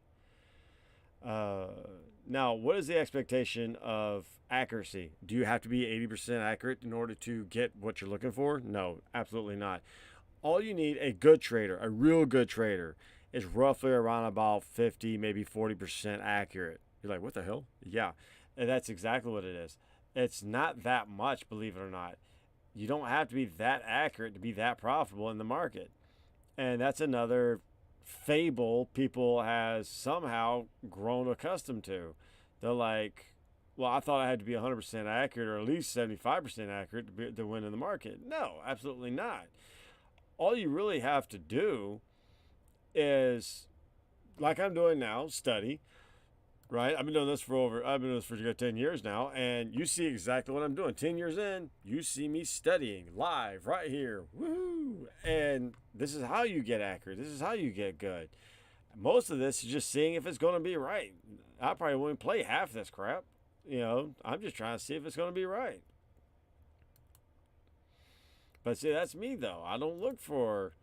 Now, what is the expectation of accuracy? Do you have to be 80% accurate in order to get what you're looking for? No, absolutely not. All you need, a good trader, a real good trader, is roughly around about 50, maybe 40% accurate. You're like, what the hell? Yeah, and that's exactly what it is. It's not that much, believe it or not. You don't have to be that accurate to be that profitable in the market. And that's another fable people has somehow grown accustomed to. They're like, well, I thought I had to be 100% accurate or at least 75% accurate to win in the market. No, absolutely not. All you really have to do is, like I'm doing now, study, right? I've been doing this for a good 10 years now, and you see exactly what I'm doing. 10 years in, you see me studying live right here. Woohoo! And this is how you get accurate. This is how you get good. Most of this is just seeing if it's going to be right. I probably won't play half this crap. I'm just trying to see if it's going to be right. But see, that's me though. I don't look for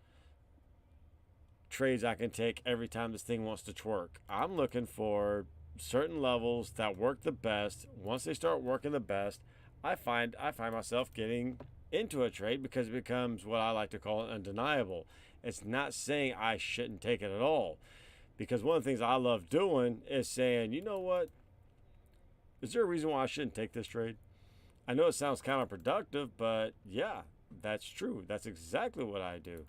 trades I can take every time this thing wants to twerk. I'm looking for certain levels that work the best. Once they start working the best, I find myself getting into a trade because it becomes what I like to call undeniable. It's not saying I shouldn't take it at all. Because one of the things I love doing is saying, you know what? Is there a reason why I shouldn't take this trade? I know it sounds counterproductive, but yeah, that's true. That's exactly what I do.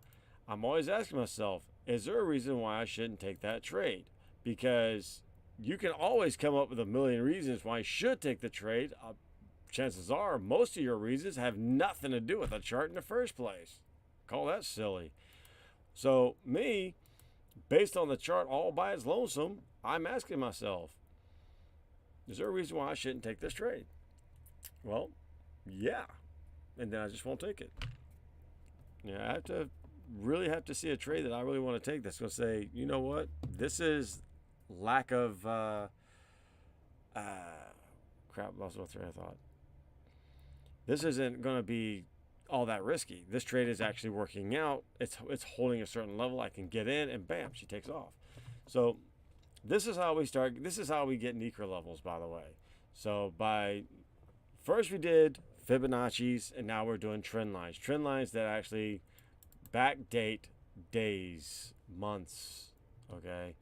I'm always asking myself, is there a reason why I shouldn't take that trade? Because you can always come up with a million reasons why you should take the trade. Chances are most of your reasons have nothing to do with the chart in the first place. Call that silly. So me, based on the chart all by its lonesome, I'm asking myself, is there a reason why I shouldn't take this trade? Well, yeah. And then I just won't take it. Yeah, I really have to see a trade that I really want to take that's going to say, you know what, this is lack of crap, lost my train of thought. This isn't going to be all that risky. This trade is actually working out. It's holding a certain level. I can get in, and bam, she takes off. So this is how we start. This is how we get Nikra levels, by the way. So first we did Fibonacci's, and now we're doing trend lines. Trend lines that actually backdate days, months, okay?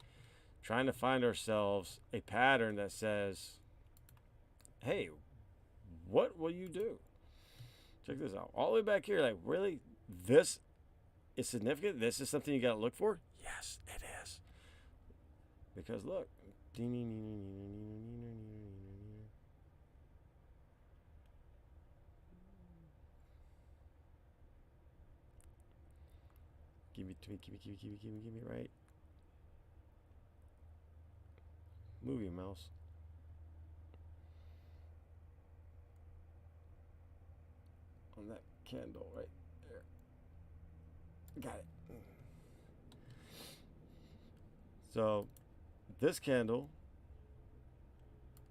Trying to find ourselves a pattern that says, hey, what will you do? Check this out. All the way back here, like, really? This is significant? This is something you got to look for? Yes, it is. Because look. Give me, right? Move your mouse. On that candle right there. Got it. So this candle,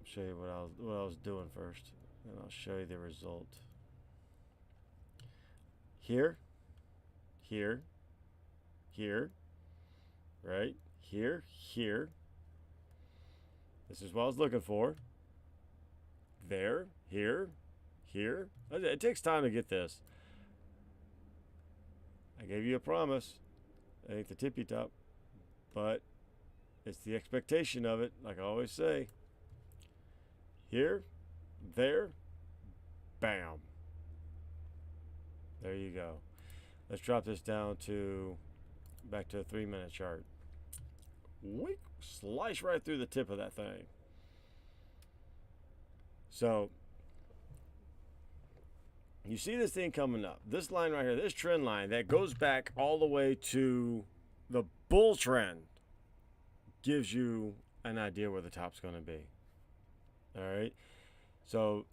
I'll show you what I was doing first, and I'll show you the result. Here, here, here, right? Here, here. This is what I was looking for. There, here, here. It takes time to get this. I gave you a promise. I ain't the tippy top, but it's the expectation of it, like I always say. Here, there, bam. There you go. Let's drop this down back to a 3-minute chart. Weak, slice right through the tip of that thing. So you see this thing coming up. This line right here, this trend line that goes back all the way to the bull trend, gives you an idea where the top's going to be. All right. So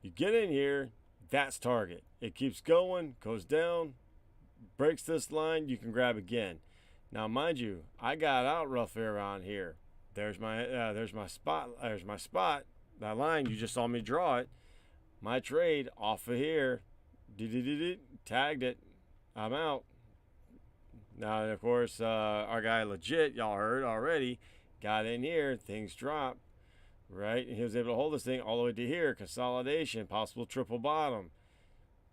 you get in here, that's target. It keeps going, goes down, breaks this line, you can grab again. Now, mind you, I got out roughly around here. There's my spot. There's my spot. That line, you just saw me draw it. My trade off of here, tagged it. I'm out. Now, of course, our guy legit, y'all heard already, got in here. Things dropped, right? And he was able to hold this thing all the way to here. Consolidation, possible triple bottom,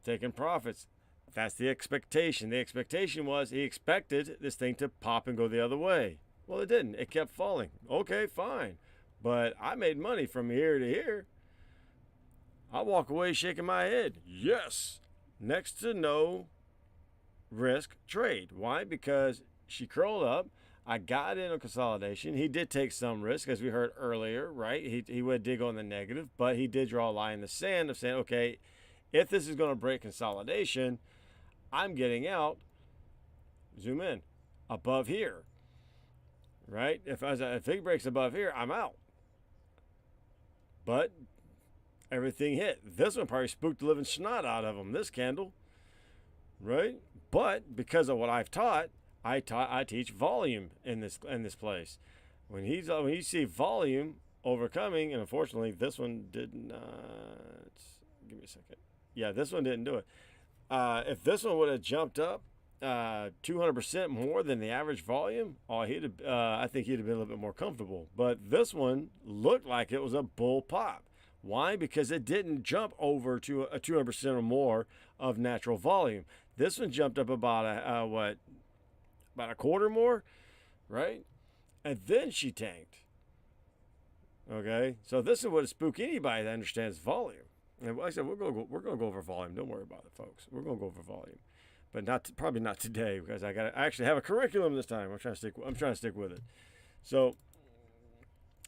taking profits. That's the expectation. The expectation was he expected this thing to pop and go the other way. Well, it didn't. It kept falling. Okay, fine. But I made money from here to here. I walk away shaking my head. Yes. Next to no risk trade. Why? Because she curled up. I got in on consolidation. He did take some risk, as we heard earlier, right? He would dig on the negative, but he did draw a line in the sand of saying, okay, if this is going to break consolidation, I'm getting out. Zoom in above here, right? If it breaks above here, I'm out. But everything hit. This one probably spooked the living snot out of him. This candle, right? But because of what I've taught, I teach volume in this place. When you see volume overcoming, and unfortunately this one did not. Give me a second. Yeah, this one didn't do it. If this one would have jumped up 200% more than the average volume, I think he'd have been a little bit more comfortable. But this one looked like it was a bull pop. Why? Because it didn't jump over to a 200% or more of natural volume. This one jumped up about about a quarter more, right? And then she tanked. Okay, so this is what would spook anybody that understands volume. And like I said, we're gonna go over volume. Don't worry about it, folks. We're gonna go over volume, but probably not today because I actually have a curriculum this time. I'm trying to stick with it. So,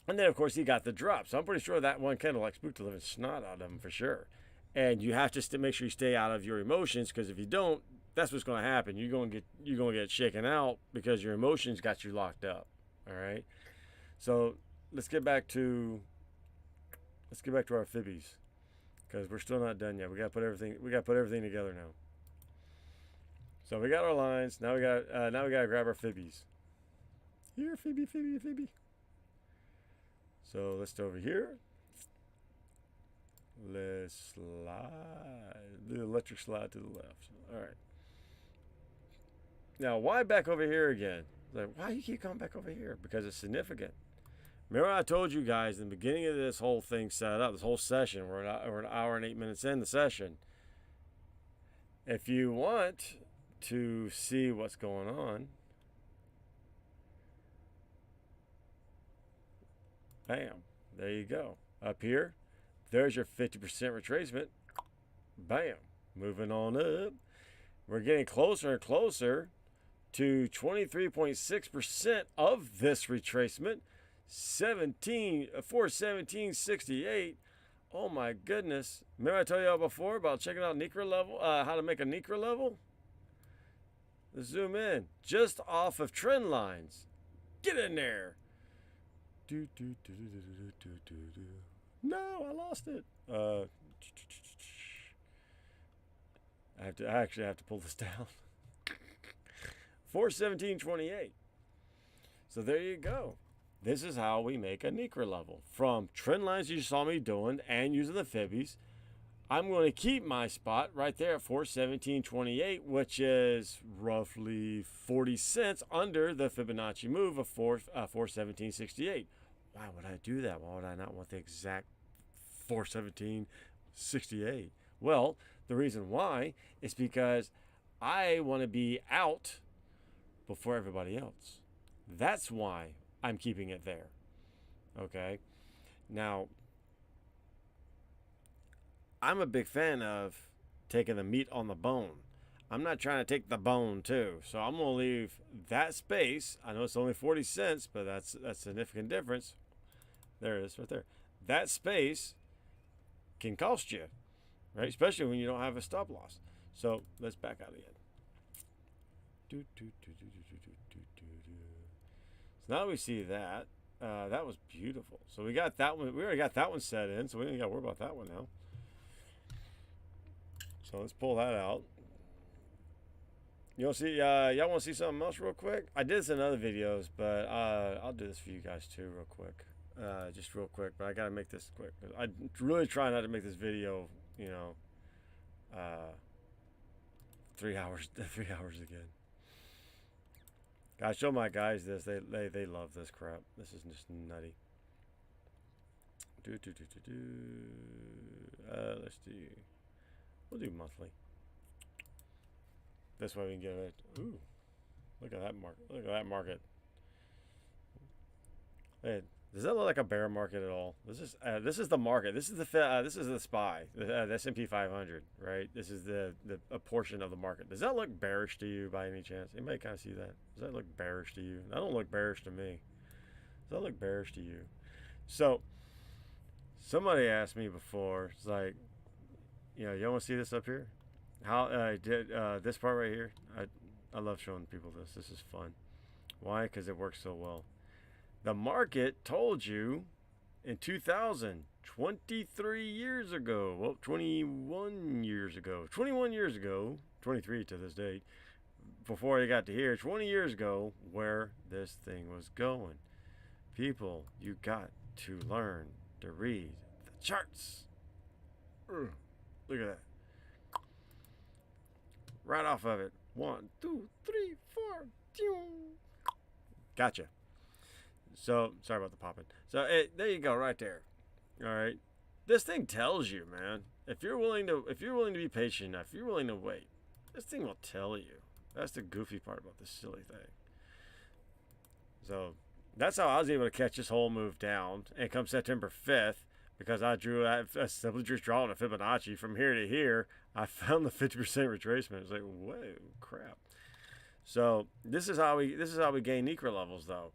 and then of course he got the drop. So I'm pretty sure that one candle like spooked the living snot out of him for sure. And you have to make sure you stay out of your emotions, because if you don't, that's what's going to happen. You're going to get shaken out because your emotions got you locked up. All right. So let's get back to our fibbies, because we're still not done yet. We got to put everything together now. So we got our lines. Now we got to grab our fibbies. Here, fibby. So let's go over here. Let's slide the electric slide to the left. All right. Now, why back over here again? Like, why do you keep coming back over here? Because it's significant. Remember I told you guys in the beginning of this whole thing set up, this whole session, we're an hour and 8 minutes in the session. If you want to see what's going on, bam, there you go. Up here, there's your 50% retracement. Bam, moving on up. We're getting closer and closer to 23.6% of this retracement. 417.68. Oh my goodness. Remember I told y'all before about checking out Nikra level, how to make a Nikra level? Let's zoom in. Just off of trend lines. Get in there. No, I lost it. I actually have to pull this down. 417.28. So there you go. This is how we make a Nikra level. From trend lines you saw me doing and using the fibbies, I'm going to keep my spot right there at 417.28, which is roughly 40 cents under the Fibonacci move of 417.68. Why would I do that? Why would I not want the exact 417.68? Well, the reason why is because I want to be out before everybody else. That's why I'm keeping it there. Okay? Now, I'm a big fan of taking the meat on the bone. I'm not trying to take the bone too. So I'm going to leave that space. I know it's only 40 cents, but that's a significant difference. There it is right there. That space can cost you, right? Especially when you don't have a stop loss. So let's back out again. So now we see that. That was beautiful. So we got that one. We already got that one set in, so we don't got to worry about that one now. So let's pull that out. You want to see? Y'all want to see something else real quick? I did this in other videos, but I'll do this for you guys too, real quick. Just real quick, but I gotta make this quick. I really try not to make this video, 3 hours, 3 hours again. I show my guys this. They love this crap. This is just nutty. Let's do. We'll do monthly. This way we can get it. Ooh, look at that market. Look at that market. Hey, Does that look like a bear market at all? This is the market. This is the SPY, the S&P 500, right? This is the a portion of the market. Does that look bearish to you by any chance? Anybody kind of see that? Does that look bearish to you? That don't look bearish to me. Does that look bearish to you? So somebody asked me before. It's like, you want to see this up here? How I did this part right here. I love showing people this. This is fun. Why? Because it works so well. The market told you in 2000, 23 years ago, well, 21 years ago, 23 to this date, before they got to here, 20 years ago, where this thing was going. People, you got to learn to read the charts. Look at that. Right off of it. 1, 2, 3, 4. Gotcha. So, sorry about the popping. So, there you go, right there. All right. This thing tells you, man. If you're willing to be patient enough, if you're willing to wait, this thing will tell you. That's the goofy part about this silly thing. So, that's how I was able to catch this whole move down. And come September 5th, because I simply just drawing a Fibonacci from here to here, I found the 50% retracement. It's like, whoa, crap. So, this is how we gain Nikra levels, though.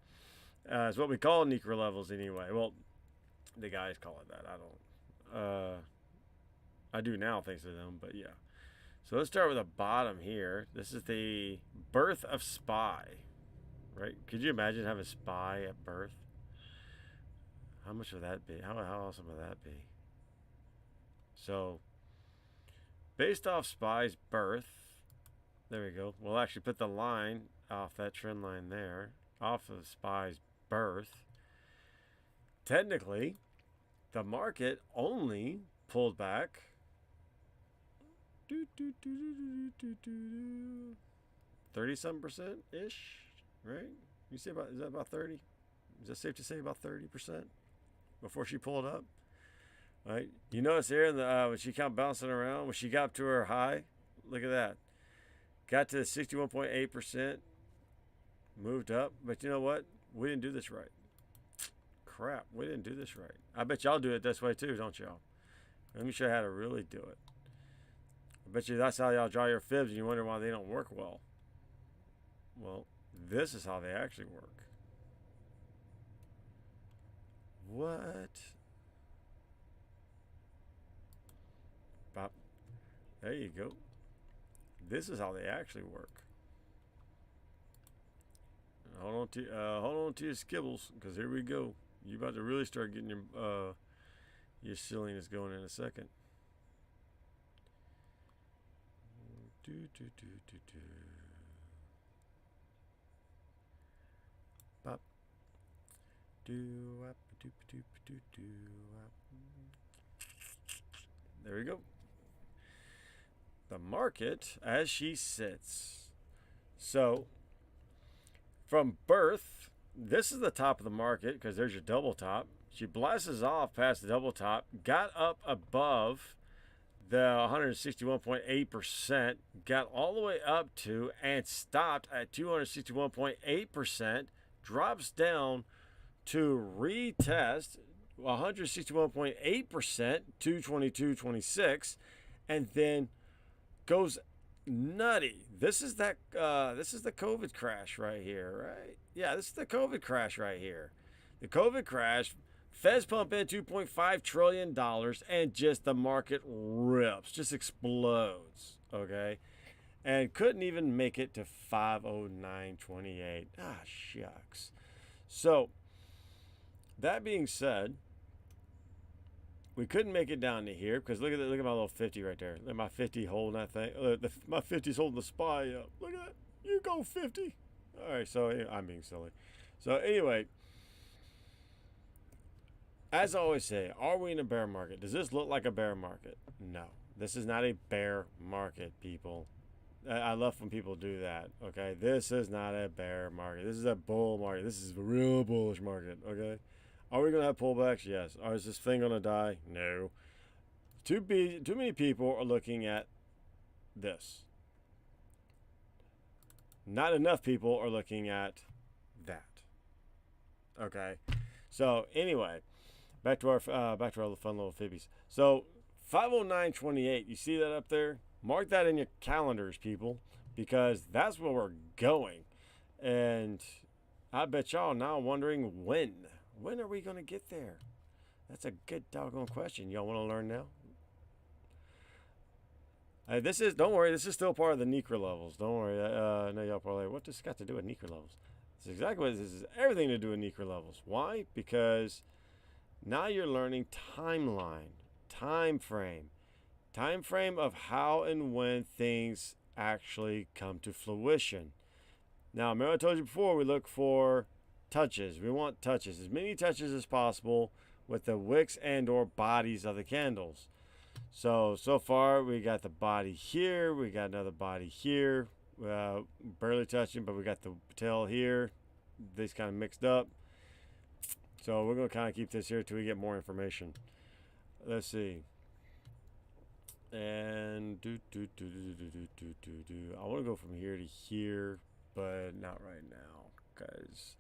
It's what we call Nikra levels anyway. Well, the guys call it that. I don't. I do now thanks to them, but yeah. So let's start with the bottom here. This is the birth of SPY, right? Could you imagine having SPY at birth? How much would that be? How awesome would that be? So, based off SPY's birth, there we go. We'll actually put the line off that trend line there, off of SPY's birth. Technically, the market only pulled back 30-some% ish, right? You see is that about 30? Is that safe to say about 30% before she pulled up? Right? You notice here in the when she kept bouncing around, when she got up to her high, look at that. Got to 61.8%, moved up, but you know what? We didn't do this right. Crap, we didn't do this right. I bet y'all do it this way too, don't y'all? Let me show you how to really do it. I bet you that's how y'all draw your fibs and you wonder why they don't work well. Well, this is how they actually work. What? Bop. There you go. This is how they actually work. Hold on to your skibbles, because here we go. You about to really start getting your silliness going in a second. Bop. There we go. The market as she sits. So, from birth, this is the top of the market because there's your double top. She blasts off past the double top, got up above the 161.8%, got all the way up to and stopped at 261.8%, drops down to retest 161.8%, 222.26, and then goes nutty. This is the COVID crash right here, right? Yeah, this is the COVID crash right here. The COVID crash, Feds pump in $2.5 trillion and just the market rips, just explodes, okay? And couldn't even make it to 509.28. Ah, shucks. So, that being said, we couldn't make it down to here because look at my little 50 right there. Look at my 50 holding that thing. My 50's holding the SPY up. Look at that. You go 50. All right, so I'm being silly. So anyway, as I always say, are we in a bear market? Does this look like a bear market? No. This is not a bear market, people. I love when people do that, okay? This is not a bear market. This is a bull market. This is a real bullish market, okay? Are we going to have pullbacks? Yes. Is this thing going to die? No. Too many people are looking at this. Not enough people are looking at that. Okay? So anyway, back to our fun little fibbies. So 509.28, you see that up there? Mark that in your calendars, people, because that's where we're going. And I bet y'all now wondering when. When are we going to get there? That's a good doggone question. Y'all want to learn now? Don't worry, this is still part of the Nikra levels. Don't worry. I know y'all probably like, what does this got to do with Nikra levels? It's exactly what this is. Everything to do with Nikra levels. Why? Because now you're learning timeline, time frame of how and when things actually come to fruition. Now, remember I told you before, we look for touches. We want touches, as many touches as possible with the wicks and or bodies of the candles. So far we got the body here, we got another body here, barely touching, but we got the tail here. These kind of mixed up. So we're going to kind of keep this here till we get more information. Let's see. And I want to go from here to here, but not right now because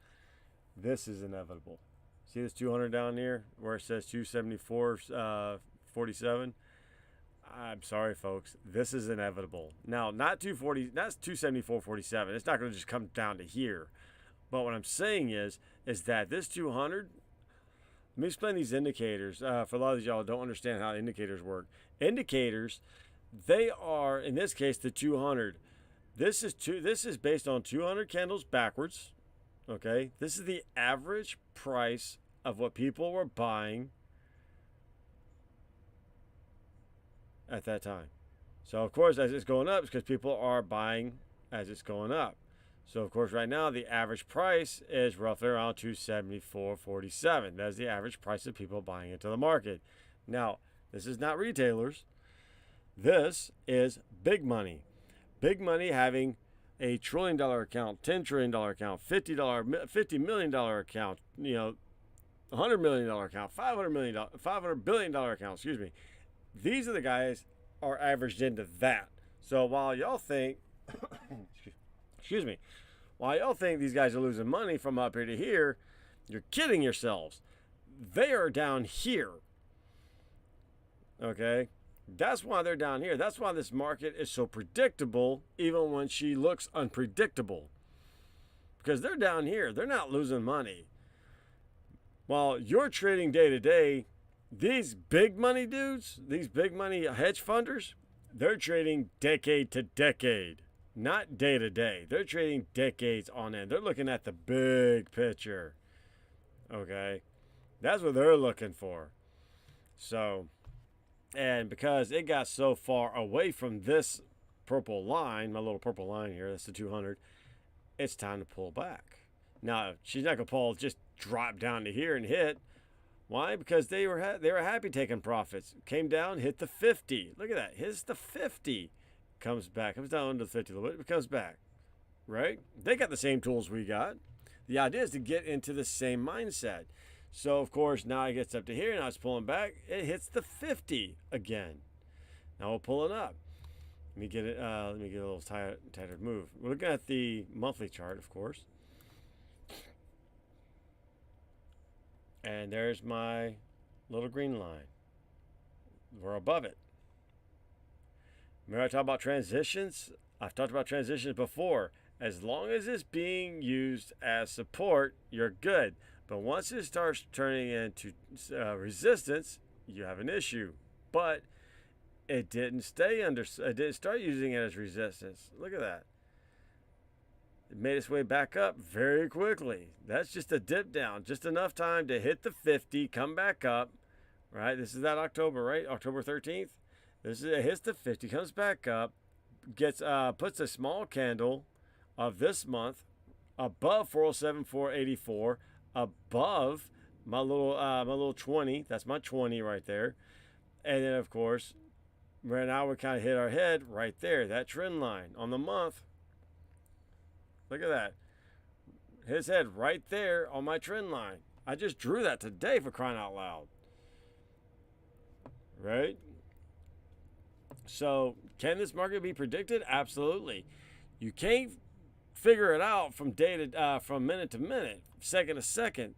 this is inevitable. See this 200 down here where it says 274.47? I'm sorry, folks. This is inevitable. Now, not 240. That's 274.47. It's not going to just come down to here. But what I'm saying is that this 200. Let me explain these indicators. For a lot of y'all who don't understand how indicators work. Indicators, they are in this case the 200. This is based on 200 candles backwards. Okay, this is the average price of what people were buying at that time. So of course, as it's going up, it's because people are buying as it's going up. So of course, right now the average price is roughly around 274.47. That's the average price of people buying into the market. Now, this is not retailers. This is big money. Big money having a $1 trillion account, $10 trillion account, $50 million account, $100 million account, $500 billion account. Excuse me. These are the guys are averaged into that. So while y'all think, excuse me, while y'all think these guys are losing money from up here to here, you're kidding yourselves. They are down here. Okay? That's why they're down here. That's why this market is so predictable, even when she looks unpredictable. Because they're down here. They're not losing money. While you're trading day to day, these big money dudes, these big money hedge funders, they're trading decade to decade, not day to day. They're trading decades on end. They're looking at the big picture. Okay? That's what they're looking for. So, and because it got so far away from this purple line, my little purple line here, that's the 200, it's time to pull back. Now, she's not going to just drop down to here and hit. Why? Because they were happy taking profits. Came down, hit the 50. Look at that. Hits the 50. Comes back. Comes down under the 50 a little bit, but comes back. Right? They got the same tools we got. The idea is to get into the same mindset. So, of course, now it gets up to here. Now it's pulling back. It hits the 50 again. Now we're pulling up. Let me get a little tighter move. We're looking at the monthly chart, of course. And there's my little green line. We're above it. Remember I talked about transitions? I've talked about transitions before. As long as it's being used as support, you're good. But once it starts turning into resistance, you have an issue. But it didn't start using it as resistance. Look at that. It made its way back up very quickly. That's just a dip down. Just enough time to hit the 50, come back up. Right? This is that October, right? October 13th. It hits the 50, comes back up, puts a small candle of this month above 407.484, above my little 20. That's my 20 right there. And then of course, right now we kind of hit our head right there, that trend line on the month. Look at that. His head right there on my trend line. I just drew that today, for crying out loud. Right? So, can this market be predicted? Absolutely. You can't figure it out from minute to minute, second to second.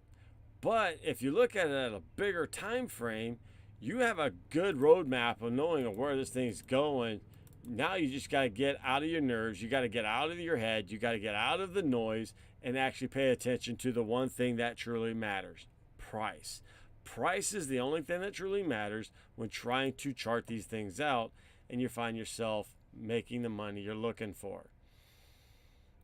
But if you look at it at a bigger time frame, you have a good roadmap of knowing where this thing's going. Now you just got to get out of your nerves. You got to get out of your head. You got to get out of the noise and actually pay attention to the one thing that truly matters: price. Price is the only thing that truly matters when trying to chart these things out, and you find yourself making the money you're looking for.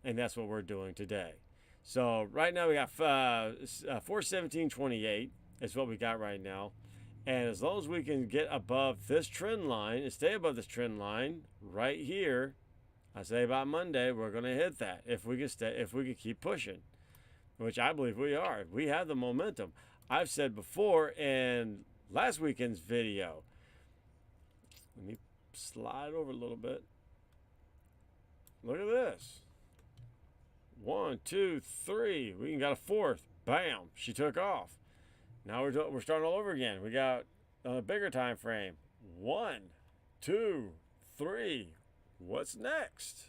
And that's what we're doing today. So right now we got 417.28 is what we got right now. And as long as we can get above this trend line and stay above this trend line right here, I say about Monday we're going to hit that if we can keep pushing, which I believe we are. We have the momentum. I've said before in last weekend's video. Let me slide over a little bit. Look at this. 1, 2, 3. We got a fourth. Bam! She took off. Now we're starting all over again. We got a bigger time frame. 1, 2, 3. What's next?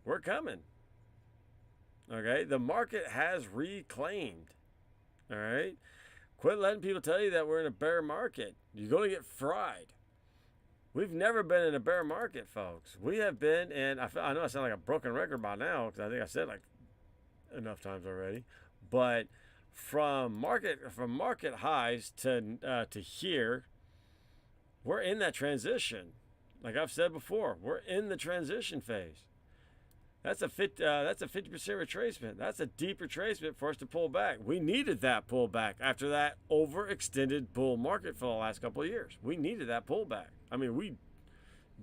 We're coming. Okay, the market has reclaimed. All right, quit letting people tell you that we're in a bear market. You're going to get fried. We've never been in a bear market, folks. We have been, and I know I sound like a broken record by now because I think I said like enough times already, but from market highs to here, we're in that transition. Like I've said before, we're in the transition phase. That's a 50% retracement. That's a deep retracement for us to pull back. We needed that pullback after that overextended bull market for the last couple of years. We needed that pullback. I mean, we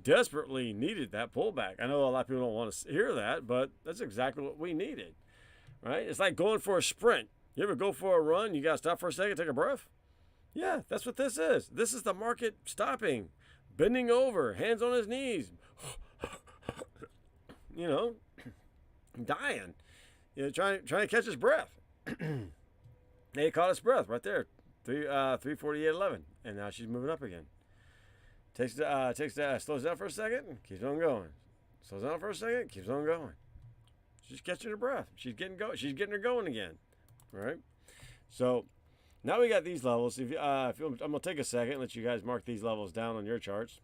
desperately needed that pullback. I know a lot of people don't want to hear that, but that's exactly what we needed, right? It's like going for a sprint. You ever go for a run? You got to stop for a second, take a breath? Yeah, that's what this is. This is the market stopping, bending over, hands on his knees, you know, dying, you know, trying to catch his breath. He caught his breath right there, 348.11, and now she's moving up again. Slows down for a second, keeps on going. Slows down for a second, keeps on going. She's catching her breath. She's getting her going again. Right? So now we got these levels. I'm gonna take a second and let you guys mark these levels down on your charts.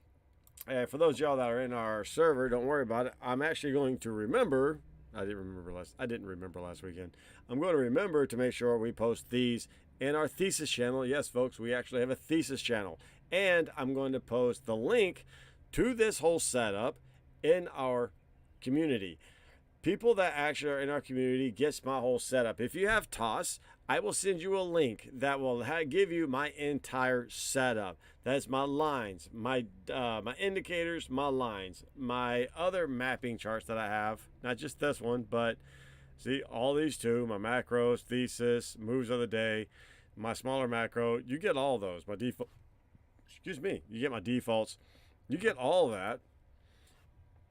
For those of y'all that are in our server, don't worry about it. I'm actually going to remember. I didn't remember last weekend. I'm going to remember to make sure we post these in our thesis channel. Yes, folks, we actually have a thesis channel. And I'm going to post the link to this whole setup in our community. People that actually are in our community gets my whole setup. If you have TOS, I will send you a link that will give you my entire setup. That's my lines, my indicators, my lines, my other mapping charts that I have. Not just this one, but see all these two, my macros, thesis, moves of the day, my smaller macro. You get all those. My default. Excuse me. You get my defaults. You get all that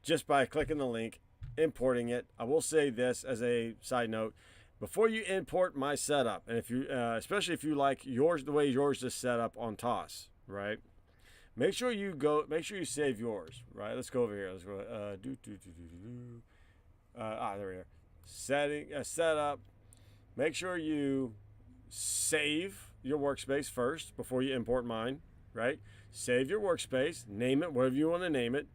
just by clicking the link, importing it. I will say this as a side note: before you import my setup, and if you, especially if you like yours the way yours is set up on TOS, right? Make sure you save yours, right? Let's go over here. Let's go. There we are. Setup. Make sure you save your workspace first before you import mine, right? Save your workspace. Name it whatever you want to name it.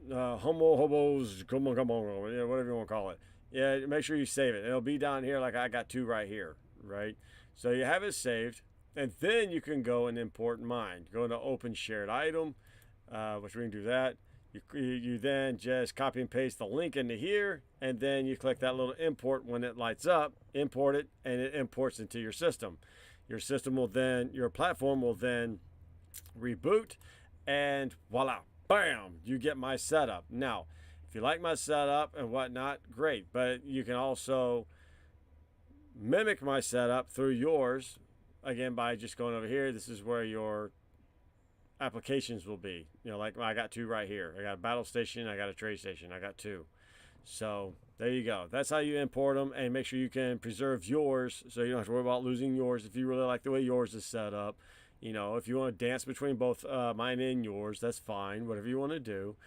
Hobos, come on, yeah, whatever you want to call it. Yeah, make sure you save it. It'll be down here like I got two right here, right? So you have it saved, and then you can go and import mine. Go into Open Shared Item, which we can do that. You then just copy and paste the link into here, and then you click that little import when it lights up, import it, and it imports into your system. Your platform will then reboot, and voila. Bam! You get my setup. Now, if you like my setup and whatnot, great. But you can also mimic my setup through yours, again, by just going over here. This is where your applications will be. You know, like I got two right here. I got a battle station. I got a trade station. I got two. So there you go. That's how you import them, and make sure you can preserve yours so you don't have to worry about losing yours if you really like the way yours is set up. You know, if you want to dance between both mine and yours, that's fine. Whatever you want to do.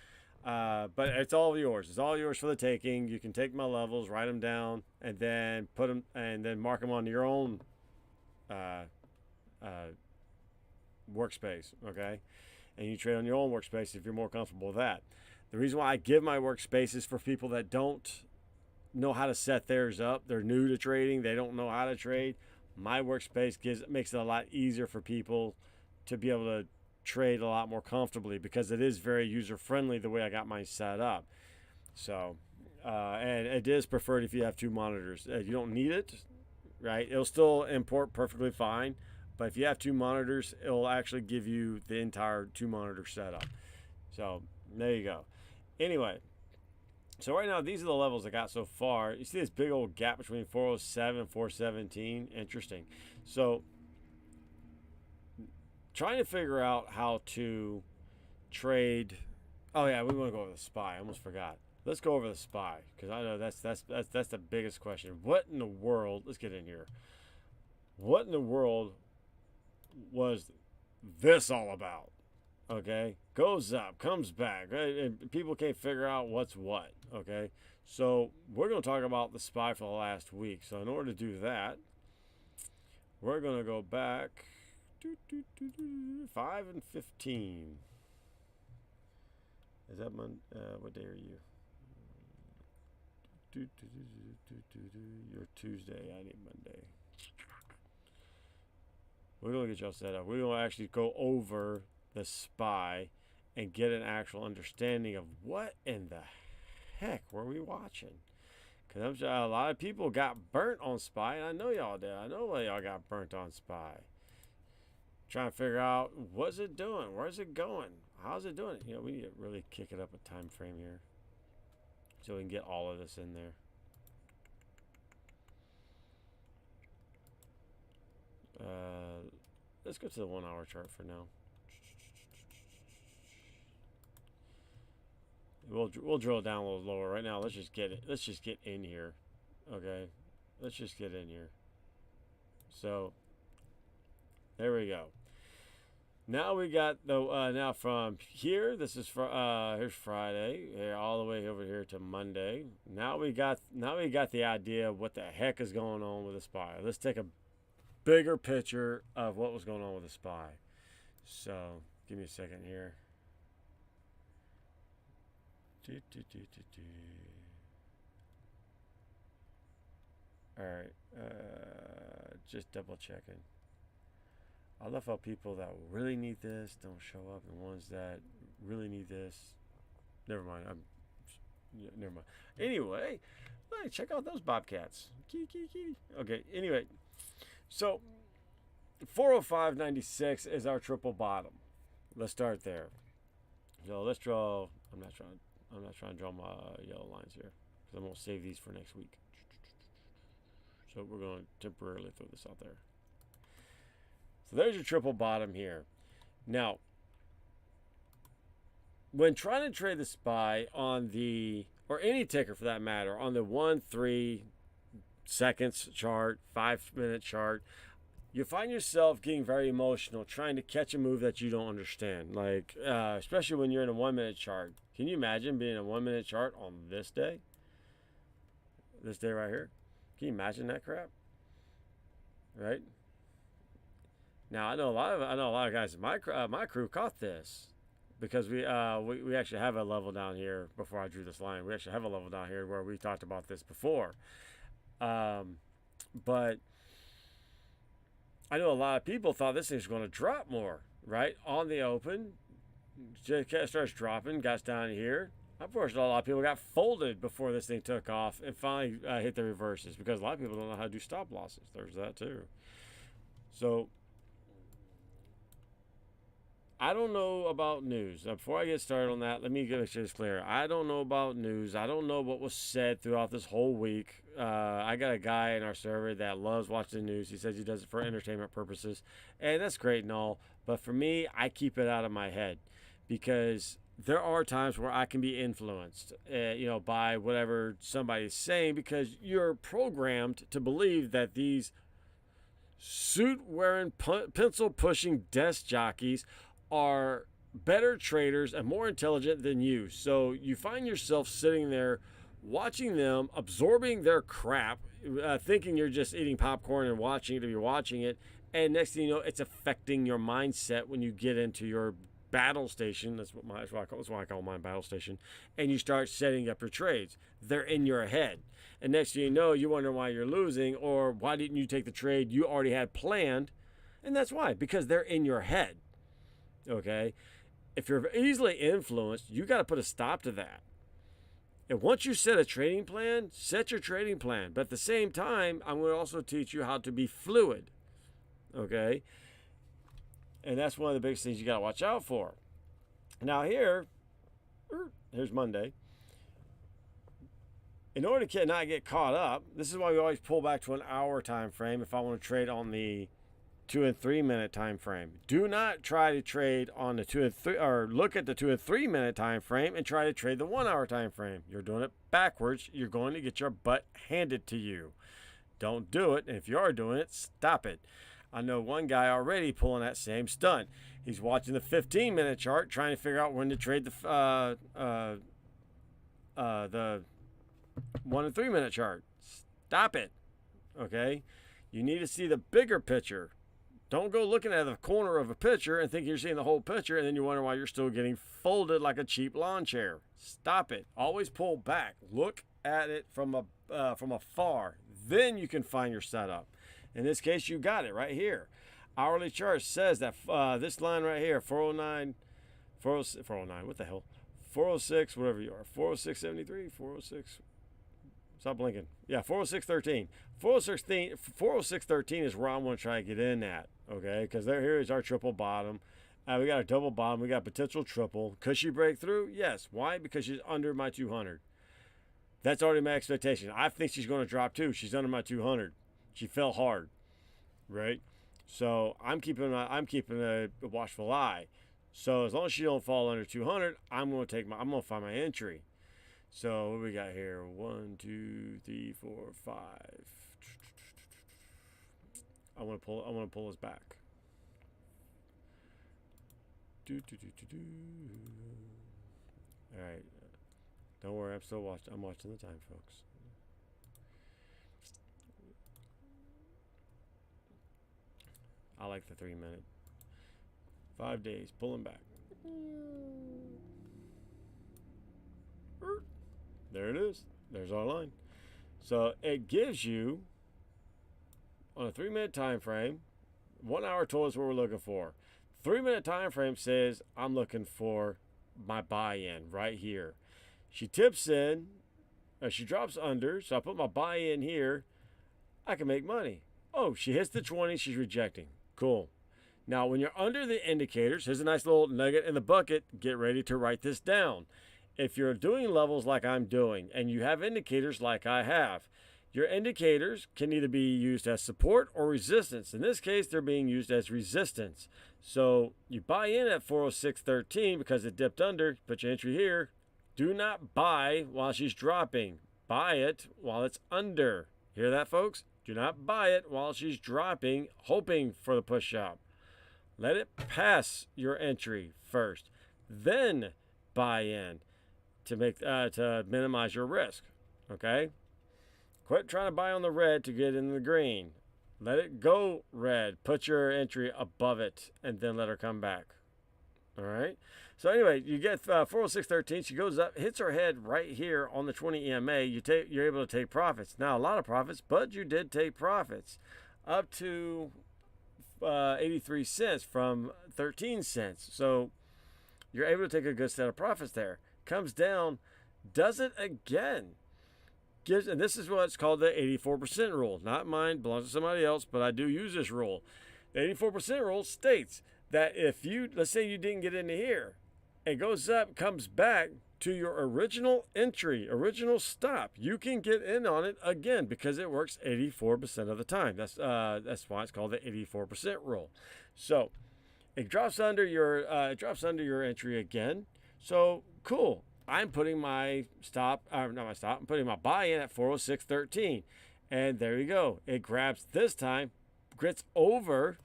But it's all yours. It's all yours for the taking. You can take my levels, write them down, and then put them, and then mark them on your own uh, uh, workspace. Okay, and you trade on your own workspace if you're more comfortable with that. The reason why I give my workspace is for people that don't know how to set theirs up. They're new to trading. They don't know how to trade. My workspace makes it a lot easier for people to be able to trade a lot more comfortably because it is very user friendly the way I got mine set up. So, and it is preferred if you have two monitors. You don't need it, right? It'll still import perfectly fine, but if you have two monitors, it'll actually give you the entire two monitor setup. So there you go. Anyway, so right now these are the levels I got so far. You see this big old gap between 407 and 417. Interesting. So trying to figure out how to trade. Oh yeah, we want to go over the SPY. I almost forgot. Let's go over the SPY because I know that's the biggest question. What in the world? Let's get in here. What in the world was this all about? Okay, goes up, comes back, right? And people can't figure out what's what. Okay, so we're going to talk about the SPY for the last week. So in order to do that, we're going to go back 5 and 15. Is that Monday? What day are you? You're Tuesday. I need Monday. We're going to get y'all set up. We're going to actually go over the SPY and get an actual understanding of what in the heck were we watching. Because I'm sure a lot of people got burnt on SPY, and I know y'all did. I know y'all got burnt on SPY. Trying to figure out what's it doing, where's it going, how's it doing it. You know, we need to really kick it up a time frame here so we can get all of this in there. Let's go to the 1 hour chart for now. We'll drill down a little lower right now. Let's just get it. Let's just get in here. Okay, let's just get in here. So there we go. Now we got the now from here. This is for here's Friday. Here all the way over here to Monday. Now we got the idea of what the heck is going on with the SPY. Let's take a bigger picture of what was going on with the SPY. So give me a second here. All right, just double checking. I love how people that really need this don't show up, and ones that really need this, never mind. Never mind. Anyway, hey, check out those bobcats. Kitty, kitty, kitty. Okay. Anyway, so 405.96 is our triple bottom. Let's start there. So let's draw. I'm not trying to draw my yellow lines here because I'm gonna save these for next week. So we're going to temporarily throw this out there. So there's your triple bottom here. Now, when trying to trade the SPY on the, or any ticker for that matter, on the 1-3 seconds chart, 5-minute chart, you find yourself getting very emotional trying to catch a move that you don't understand. Like, especially when you're in a 1-minute chart. Can you imagine being in a 1-minute chart on this day? This day right here? Can you imagine that crap? Right? Now I know a lot of guys in my crew caught this because we actually have a level down here before I drew this line. We actually have a level down here where we talked about this before. But I know a lot of people thought this thing was going to drop more, right? On the open, just starts dropping, got down here. Unfortunately, a lot of people got folded before this thing took off and finally hit the reverses because a lot of people don't know how to do stop losses. There's that too. So I don't know about news. Now, before I get started on that, let me make sure it's clear. I don't know about news. I don't know what was said throughout this whole week. I got a guy in our server that loves watching the news. He says he does it for entertainment purposes, and that's great and all. But for me, I keep it out of my head because there are times where I can be influenced, by whatever somebody's saying because you're programmed to believe that these suit-wearing, pencil-pushing desk jockeys are better traders and more intelligent than you. So you find yourself sitting there watching them, absorbing their crap, thinking you're just eating popcorn and watching it if you're watching it. And next thing you know, it's affecting your mindset when you get into your battle station. That's why I call mine battle station. And you start setting up your trades. They're in your head. And next thing you know, you wonder why you're losing, or why didn't you take the trade you already had planned? And that's why, because they're in your head. Okay? If you're easily influenced, you got to put a stop to that. And once you set a trading plan, set your trading plan. But at the same time, I'm going to also teach you how to be fluid. Okay? And that's one of the biggest things you got to watch out for. Now here's Monday. In order to not get caught up, this is why we always pull back to an hour time frame if I want to trade on the 2 and 3 minute time frame. Do not try to trade on the 2 and 3, or look at the 2 and 3 minute time frame and try to trade the 1 hour time frame. You're doing it backwards. You're going to get your butt handed to you. Don't do it. And if you are doing it, stop it. I know one guy already pulling that same stunt. He's watching the 15-minute chart, trying to figure out when to trade the 1 and 3 minute chart. Stop it. Okay? You need to see the bigger picture. Don't go looking at the corner of a picture and think you're seeing the whole picture, and then you wonder why you're still getting folded like a cheap lawn chair. Stop it. Always pull back. Look at it from afar. Then you can find your setup. In this case, you got it right here. Hourly chart says that this line right here, 409, 409, what the hell? 406, whatever you are. 406.73, 406. Stop blinking. Yeah, 406.13. 406.13 is where I want to try to get in at, okay? Because here is our triple bottom. We got a double bottom. We got potential triple. Could she break through? Yes. Why? Because she's under my 200. That's already my expectation. I think she's going to drop too. She's under my 200. She fell hard, right? So I'm keeping a watchful eye. So as long as she don't fall under 200, I'm going to find my entry. So what we got here? 1, 2, 3, 4, 5. I want to pull us back. All right. Don't worry, I'm watching the time, folks. I like the 3 minute. 5 days, pulling back. There it is. There's our line. So it gives you, on a 3 minute time frame, 1 hour total is what we're looking for. 3 minute time frame says I'm looking for my buy-in right here. She tips in, she drops under, so I put my buy-in here. I can make money. Oh, she hits the 20, she's rejecting. Cool. Now, when you're under the indicators, here's a nice little nugget in the bucket. Get ready to write this down. If you're doing levels like I'm doing, and you have indicators like I have, your indicators can either be used as support or resistance. In this case, they're being used as resistance. So you buy in at 406.13 because it dipped under. Put your entry here. Do not buy while she's dropping. Buy it while it's under. Hear that, folks? Do not buy it while she's dropping, hoping for the push up. Let it pass your entry first. Then buy in to minimize your risk. Okay? Quit trying to buy on the red to get in the green. Let it go red. Put your entry above it and then let her come back. All right? So anyway, you get 406.13. She goes up, hits her head right here on the 20 EMA. You're able to take profits. Now, a lot of profits, but you did take profits. Up to 83 cents from 13 cents. So you're able to take a good set of profits there. Comes down, does it again. And this is what's called the 84% rule. Not mine, belongs to somebody else, but I do use this rule. The 84% rule states that if let's say you didn't get into here, it goes up, comes back to your original entry, original stop, you can get in on it again because it works 84% of the time. That's why it's called the 84% rule. So it drops under your entry again. So cool. I'm putting my I'm putting my buy-in at 406.13. And there you go. It grabs this time, grits over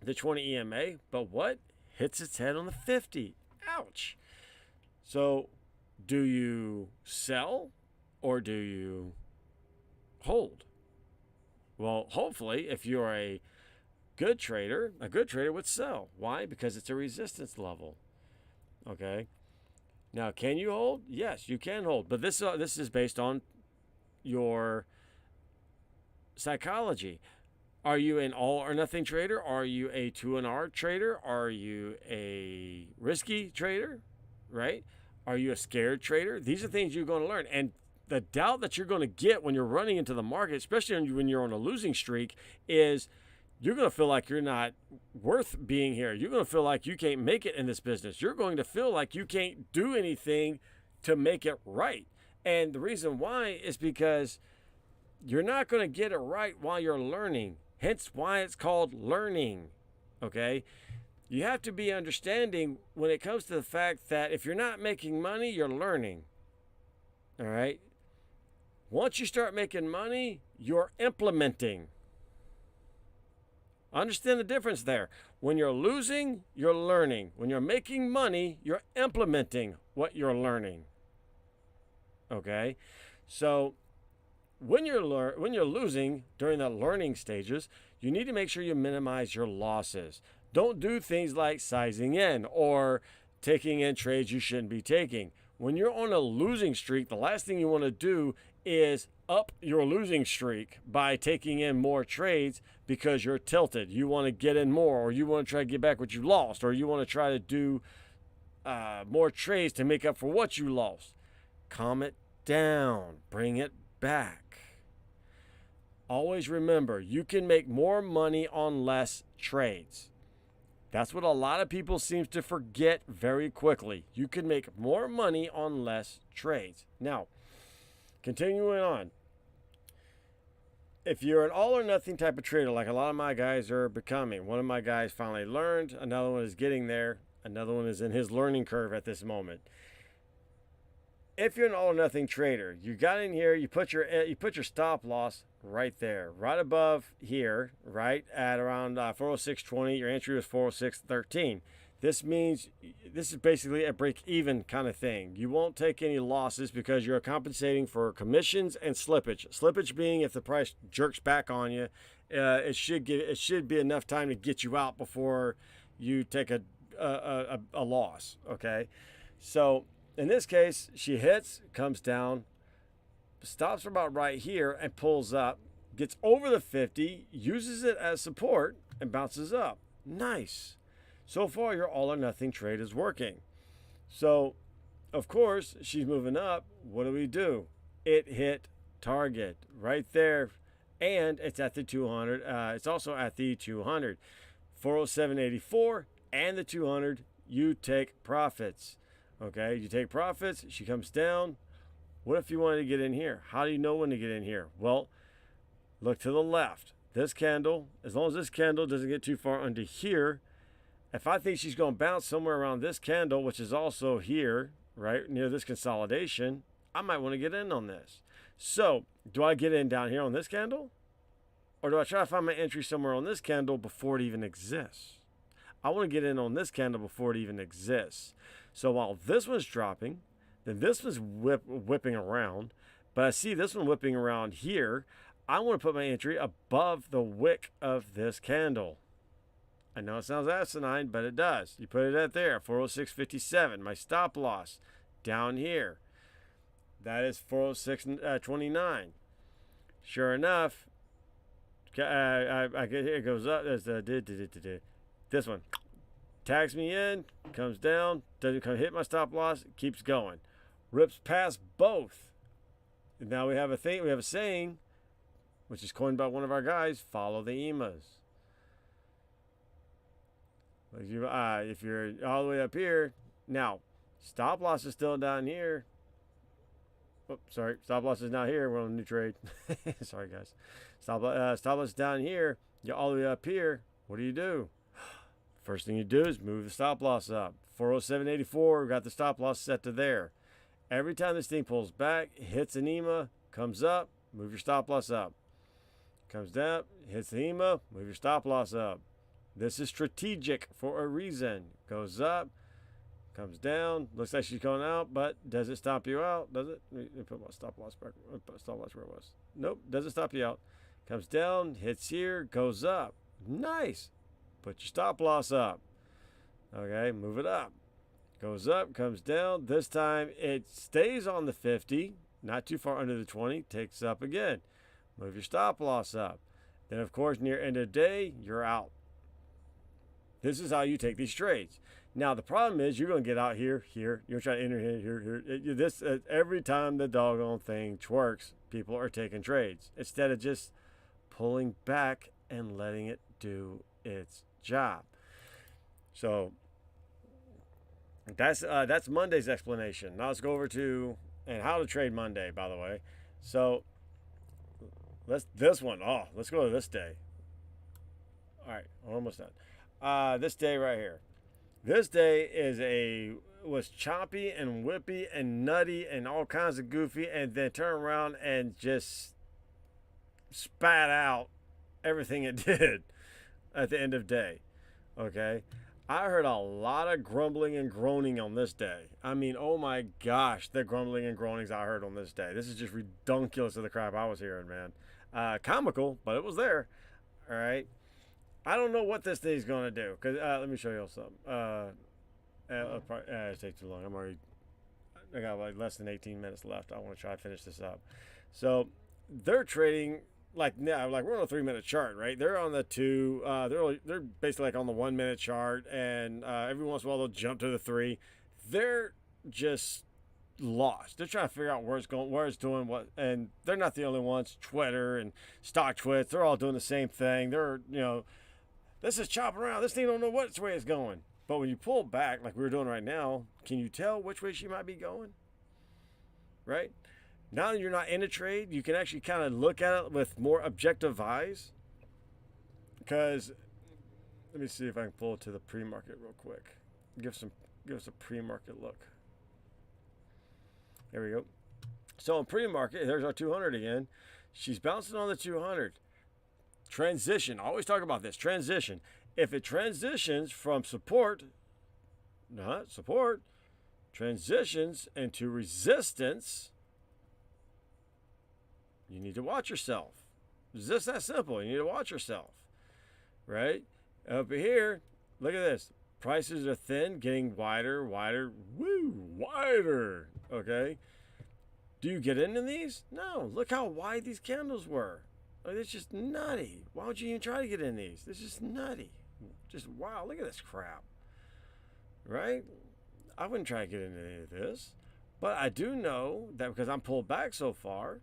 the 20 EMA, but what? hits its head on the 50. Ouch. So, do you sell or do you hold? Well, hopefully, if you're a good trader would sell. Why? Because it's a resistance level. Okay. Now, can you hold? Yes, you can hold. But this is based on your psychology. Are you an all or nothing trader? Are you a 2-and-R trader? Are you a risky trader? Right? Are you a scared trader? These are things you're going to learn. And the doubt that you're going to get when you're running into the market, especially when you're on a losing streak, is you're going to feel like you're not worth being here. You're going to feel like you can't make it in this business. You're going to feel like you can't do anything to make it right. And the reason why is because you're not going to get it right while you're learning. Hence why it's called learning. Okay? You have to be understanding when it comes to the fact that if you're not making money, you're learning. All right? Once you start making money, you're implementing. Understand the difference there. When you're losing, you're learning. When you're making money, you're implementing what you're learning. Okay? So when you're losing during the learning stages, you need to make sure you minimize your losses. Don't do things like sizing in or taking in trades you shouldn't be taking. When you're on a losing streak, the last thing you want to do is up your losing streak by taking in more trades because you're tilted. You want to get in more, or you want to try to get back what you lost, or you want to try to do more trades to make up for what you lost. Calm it down. Bring it back. Always remember, you can make more money on less trades. That's what a lot of people seem to forget very quickly. You can make more money on less trades. Now, continuing on. If you're an all or nothing type of trader, like a lot of my guys are becoming, one of my guys finally learned, another one is getting there, another one is in his learning curve at this moment. If you're an all or nothing trader, you got in here, you put your stop loss right there, right above here, right at around 406.20. Your entry was 406.13. This means this is basically a break-even kind of thing. You won't take any losses because you're compensating for commissions and slippage. Slippage being if the price jerks back on you, it should be enough time to get you out before you take a loss. Okay, so in this case, she hits, comes down, stops about right here and pulls up, gets over the 50, uses it as support, and bounces up. Nice. So far, your all or nothing trade is working. So, of course, she's moving up. What do? It hit target right there, and it's at the 200. It's also at the 200. 407.84 and the 200, you take profits. Okay, you take profits. She comes down. What if you wanted to get in here? How do you know when to get in here? Well, look to the left. This candle, as long as this candle doesn't get too far under here, if I think she's going to bounce somewhere around this candle, which is also here, right, near this consolidation, I might want to get in on this. So, do I get in down here on this candle? Or do I try to find my entry somewhere on this candle before it even exists? I want to get in on this candle before it even exists. So while this one's dropping, then this one's whipping around, but I see this one whipping around here. I want to put my entry above the wick of this candle. I know it sounds asinine, but it does. You put it at there, 406.57. My stop loss down here. That is 406.29. Sure enough, I get here, it goes up. There's this one. Tags me in, comes down, doesn't come hit my stop loss, keeps going. Rips past both. And now we have a saying, which is coined by one of our guys, follow the EMAs. If you're all the way up here, now, stop loss is still down here. Oh, sorry, stop loss is not here. We're on a new trade. Sorry, guys. Stop loss is down here. You're all the way up here. What do? First thing you do is move the stop loss up. 407.84, we got the stop loss set to there. Every time this thing pulls back, hits an EMA, comes up, move your stop loss up. Comes down, hits the EMA, move your stop loss up. This is strategic for a reason. Goes up, comes down. Looks like she's going out, but does it stop you out? Does it? Let me put my stop loss back. Stop loss where it was. Nope, doesn't stop you out. Comes down, hits here, goes up. Nice. Put your stop loss up. Okay, move it up. Goes up, comes down. This time it stays on the 50, not too far under the 20. Takes up again. Move your stop loss up. Then, of course, near end of day, you're out. This is how you take these trades. Now, the problem is you're going to get out here, here. You're trying to enter here. This every time the doggone thing twerks, people are taking trades instead of just pulling back and letting it do its job. So that's Monday's explanation. Now let's go over to and how to trade Monday, by the way. So let's go to this day. All right, almost done. This day right here. This day was choppy and whippy and nutty and all kinds of goofy, and then turn around and just spat out everything it did at the end of day. Okay, I heard a lot of grumbling and groaning on this day. I mean, oh my gosh, the grumbling and groanings I heard on this day. This is just redunculous of the crap I was hearing, man. Comical, but it was there. All right. I don't know what this thing's going to do. Cause let me show you all something. It takes too long. I got like less than 18 minutes left. I want to try to finish this up. So they're trading like now, like we're on a 3-minute chart, right? They're on the 2. They're basically like on the 1-minute chart, and every once in a while they'll jump to the 3. They're just lost. They're trying to figure out where it's going, where it's doing what, and they're not the only ones. Twitter and Stock Twits, they're all doing the same thing. This is chopping around. This thing don't know which way it's going. But when you pull back, like we're doing right now, can you tell which way she might be going? Right? Now that you're not in a trade, you can actually kind of look at it with more objective eyes. Because, let me see if I can pull it to the pre-market real quick. Give us a pre-market look. There we go. So in pre-market, there's our 200 again. She's bouncing on the 200. Transition. I always talk about this. Transition. If it transitions from transitions into resistance, you need to watch yourself. It's just that simple. You need to watch yourself. Right? Over here, look at this. Prices are thin, getting wider. Wider. Okay? Do you get into these? No. Look how wide these candles were. Like, it's just nutty. Why would you even try to get in these? This is just nutty. Just wow, look at this crap. Right? I wouldn't try to get into any of this. But I do know that because I'm pulled back so far,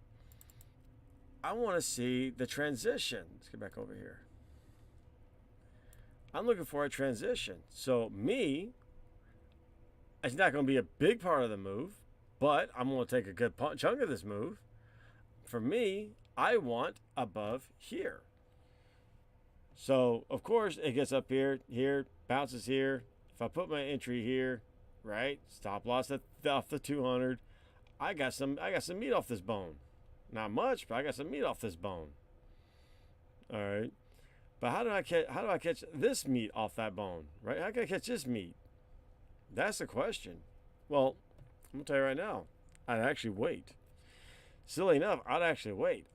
I want to see the transition. Let's get back over here. I'm looking for a transition. So it's not going to be a big part of the move, but I'm going to take a good chunk of this move. For me, I want above here. So, of course, it gets up here, bounces here. If I put my entry here, right, stop loss off the 200, I got some meat off this bone. Not much, but I got some meat off this bone. All right. But how do I catch this meat off that bone, right? How can I catch this meat? That's the question. Well, I'm going to tell you right now, I'd actually wait. Silly enough, I'd actually wait.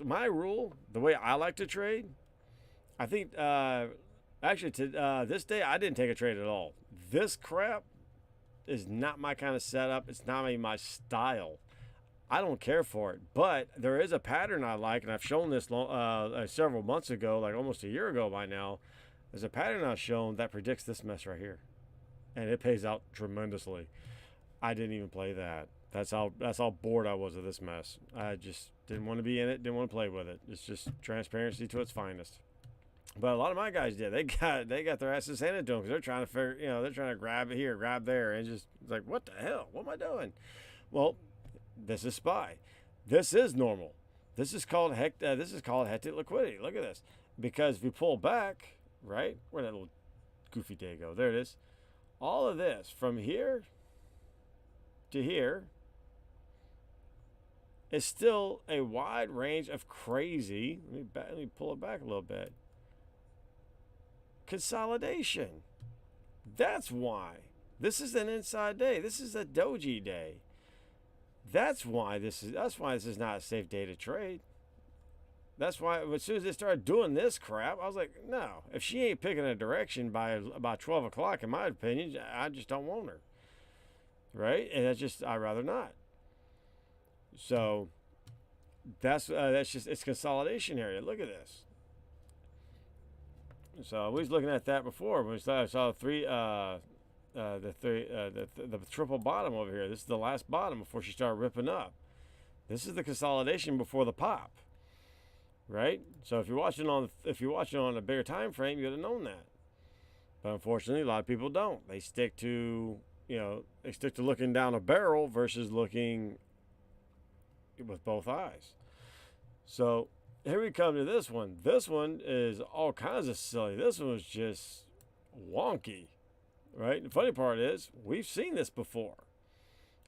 My rule, the way I like to trade, I think this day I didn't take a trade at all. This crap is not my kind of setup. It's not my style. I don't care for it. But there is a pattern I like, and I've shown this several months ago, like almost a year ago by now. There's a pattern I've shown that predicts this mess right here, and it pays out tremendously. I didn't even play that. That's how bored I was of this mess. I just didn't want to be in it, didn't want to play with it. It's just transparency to its finest. But a lot of my guys did. They got their asses handed to them because they're trying to they're trying to grab it here, grab there, and just it's like, what the hell? What am I doing? Well, this is SPY. This is normal. This is called hectic liquidity. Look at this. Because if we pull back, right, where'd that little goofy day go? There it is. All of this from here to here is still a wide range of crazy. Let me pull it back a little bit. Consolidation. That's why. This is an inside day. This is a doji day. That's why this is not a safe day to trade. That's why as soon as they started doing this crap, I was like, no. If she ain't picking a direction by about 12 o'clock, in my opinion, I just don't want her. Right? And I'd rather not. So that's just, it's consolidation area. Look at this. So we was looking at that before. When we saw the triple bottom over here. This is the last bottom before she started ripping up. This is the consolidation before the pop. Right? So if you're watching on a bigger time frame, you would have known that. But unfortunately, a lot of people don't. They stick to looking down a barrel versus looking with both eyes. So here we come to this one. This one is all kinds of silly. This one was just wonky. Right? The funny part is we've seen this before.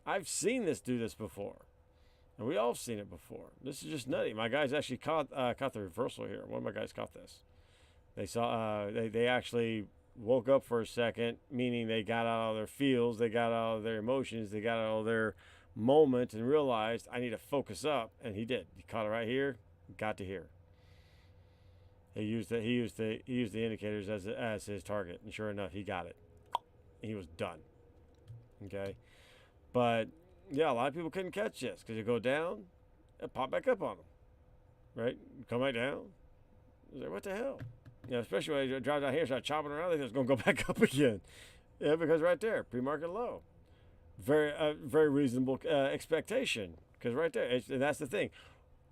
I've seen this do this before. And we all have seen it before. This is just nutty. My guys actually caught the reversal here. One of my guys caught this. They saw they actually woke up for a second, meaning they got out of their feels, they got out of their emotions, they got out of their moment, and realized I need to focus up. And he did. He caught it right here, got to here. He used the indicators as his target, and sure enough, he got it. He was done. Okay, but yeah, a lot of people couldn't catch this because you go down and pop back up on them, right? Come back down. Like, what the hell? Especially when you drive down here, start chopping around, it's going to go back up again. Yeah, because right there, pre-market low, very reasonable expectation. Because right there, and that's the thing.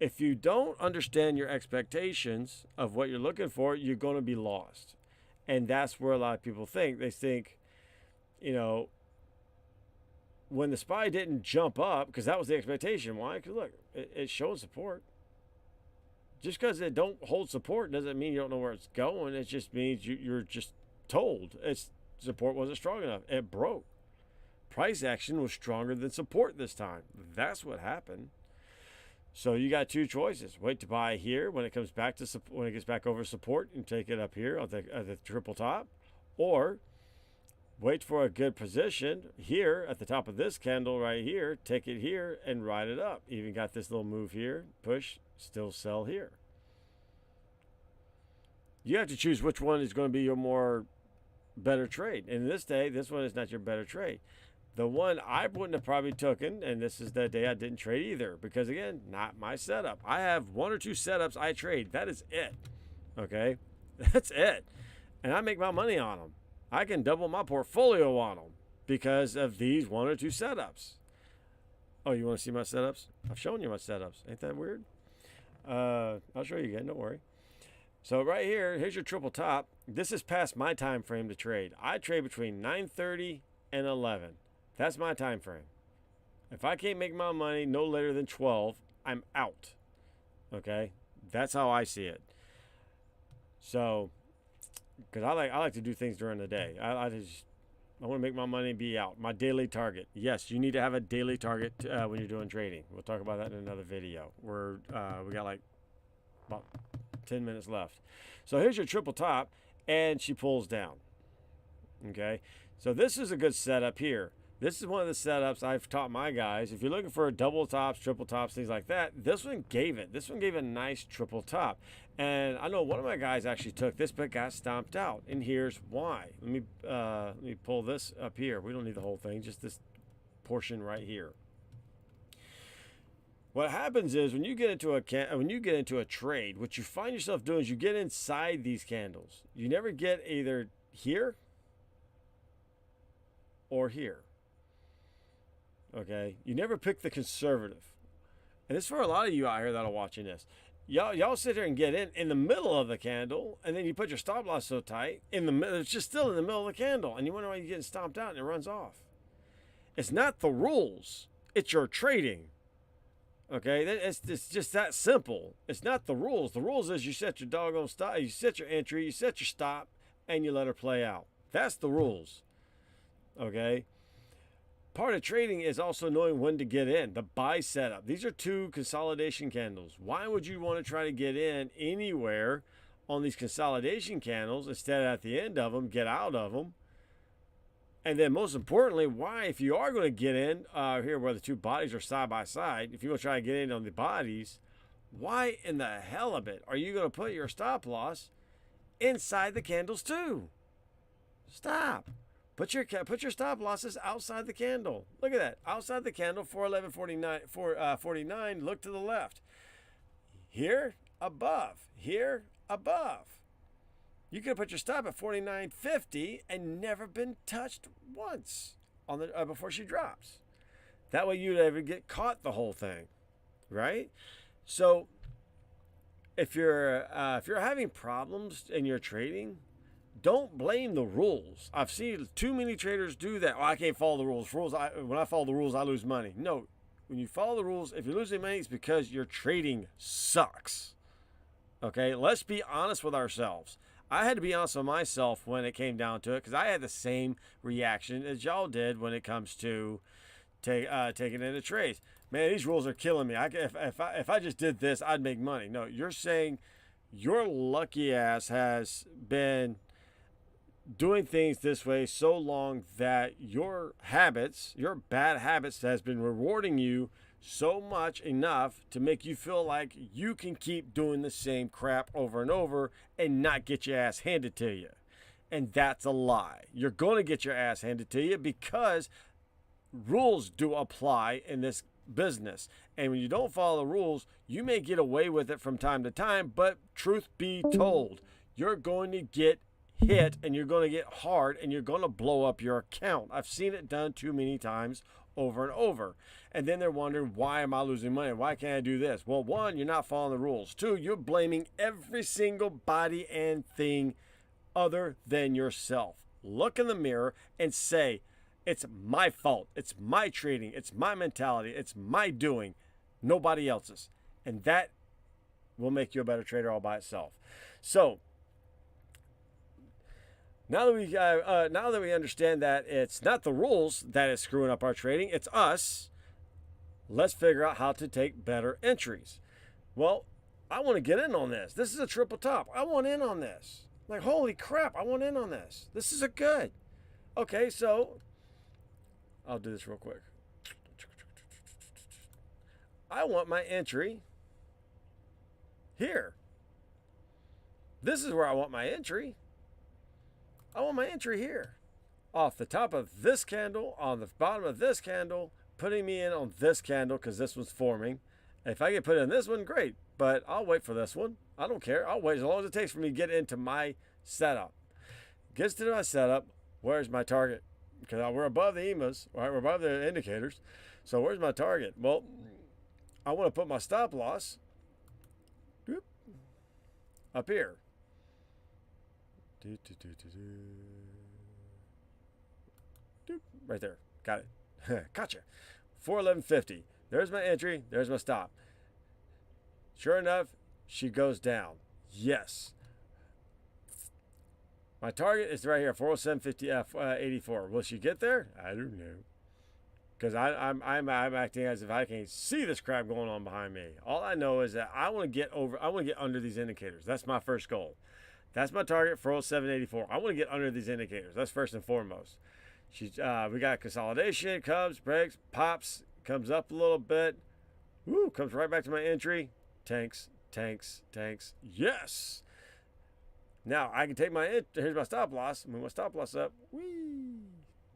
If you don't understand your expectations of what you're looking for, you're going to be lost, and that's where a lot of people think. They think, when the SPY didn't jump up, because that was the expectation. Why? Because look, it's showing support. Just because it don't hold support doesn't mean you don't know where it's going. It just means you're just told its support wasn't strong enough. It broke. Price action was stronger than support this time. That's what happened. So you got two choices: wait to buy here when it comes back to when it gets back over support and take it up here at the triple top, or wait for a good position here at the top of this candle right here, take it here and ride it up. Even got this little move here, push, still sell here. You have to choose which one is going to be your more better trade. And this day, this one is not your better trade. The one I wouldn't have probably taken, and this is the day I didn't trade either, because again, not my setup. I have one or two setups I trade. That is it. Okay? That's it. And I make my money on them. I can double my portfolio on them because of these one or two setups. Oh, you want to see my setups? I've shown you my setups. Ain't that weird? I'll show you again. Don't worry. So right here, here's your triple top. This is past my time frame to trade. I trade between 9:30 and 11. That's my time frame. If I can't make my money no later than 12, I'm out. Okay? That's how I see it. So, because I like to do things during the day. I want to make my money and be out. My daily target. Yes, you need to have a daily target when you're doing trading. We'll talk about that in another video. We got like about 10 minutes left. So here's your triple top, and she pulls down. Okay, so this is a good setup here. This is one of the setups I've taught my guys. If you're looking for double tops, triple tops, things like that, this one gave it. This one gave a nice triple top. And I know one of my guys actually took this but got stomped out. And here's why. Let me pull this up here. We don't need the whole thing, just this portion right here. What happens is when you get into a trade, what you find yourself doing is you get inside these candles. You never get either here or here. Okay, you never pick the conservative, and it's for a lot of you out here that are watching this. Y'all sit there and get in the middle of the candle, and then you put your stop loss so tight in the middle. It's just still in the middle of the candle, and you wonder why you're getting stomped out and it runs off. It's not the rules; it's your trading. Okay, it's just that simple. It's not the rules. The rules is you set your doggone stop, you set your entry, you set your stop, and you let her play out. That's the rules. Okay. Part of trading is also knowing when to get in. The buy setup. These are two consolidation candles. Why would you want to try to get in anywhere on these consolidation candles instead of at the end of them, get out of them. And then most importantly, why, if you are going to get in here where the two bodies are side by side, if you want to try to get in on the bodies, why in the hell of it are you going to put your stop loss inside the candles too? Stop. Put your stop losses outside the candle. Look at that. Outside the candle, 411.49, look to the left. Here, above. Here, above. You could have put your stop at 49.50 and never been touched once on the before she drops. That way you'd ever get caught the whole thing, right? So if you're having problems in your trading, don't blame the rules. I've seen too many traders do that. Oh, I can't follow the rules. When I follow the rules, I lose money. No, when you follow the rules, if you're losing money, it's because your trading sucks. Okay, let's be honest with ourselves. I had to be honest with myself when it came down to it because I had the same reaction as y'all did when it comes to taking into trades. Man, these rules are killing me. If I just did this, I'd make money. No, you're saying your lucky ass has been doing things this way so long that your bad habits has been rewarding you so much enough to make you feel like you can keep doing the same crap over and over and not get your ass handed to you. And that's a lie. You're going to get your ass handed to you because rules do apply in this business. And when you don't follow the rules, you may get away with it from time to time, but truth be told, you're going to get hit and you're going to get hard and you're going to blow up your account. I've seen it done too many times over and over. And then they're wondering, why am I losing money? Why can't I do this? Well, one, you're not following the rules. Two, you're blaming every single body and thing other than yourself. Look in the mirror and say, it's my fault. It's my trading. It's my mentality. It's my doing. Nobody else's. And that will make you a better trader all by itself. So, now that we understand that it's not the rules that is screwing up our trading, it's us, let's figure out how to take better entries. Well, I want to get in on this. This is a triple top. I want in on this. Like, holy crap, I want in on this. This is a good. Okay, so I'll do this real quick. I want my entry here. This is where I want my entry. I want my entry here. Off the top of this candle, on the bottom of this candle, putting me in on this candle because this one's forming. If I get put in this one, great. But I'll wait for this one. I don't care. I'll wait as long as it takes for me to get into my setup. Gets to my setup. Where's my target? Because we're above the EMAs, right? We're above the indicators. So where's my target? Well, I want to put my stop loss up here. Right there. Got it. Gotcha. 411.50. There's my entry. There's my stop. Sure enough, she goes down. Yes. My target is right here, 407.84. Will she get there? I don't know. Because I'm acting as if I can't see this crap going on behind me. All I know is that I want to get under these indicators. That's my first goal. That's my target, 407.84. I want to get under these indicators. That's first and foremost. We got consolidation, comes, breaks, pops, comes up a little bit. Woo, comes right back to my entry. Tanks. Yes. Now I can take here's my stop loss. Move my stop loss up. Whee.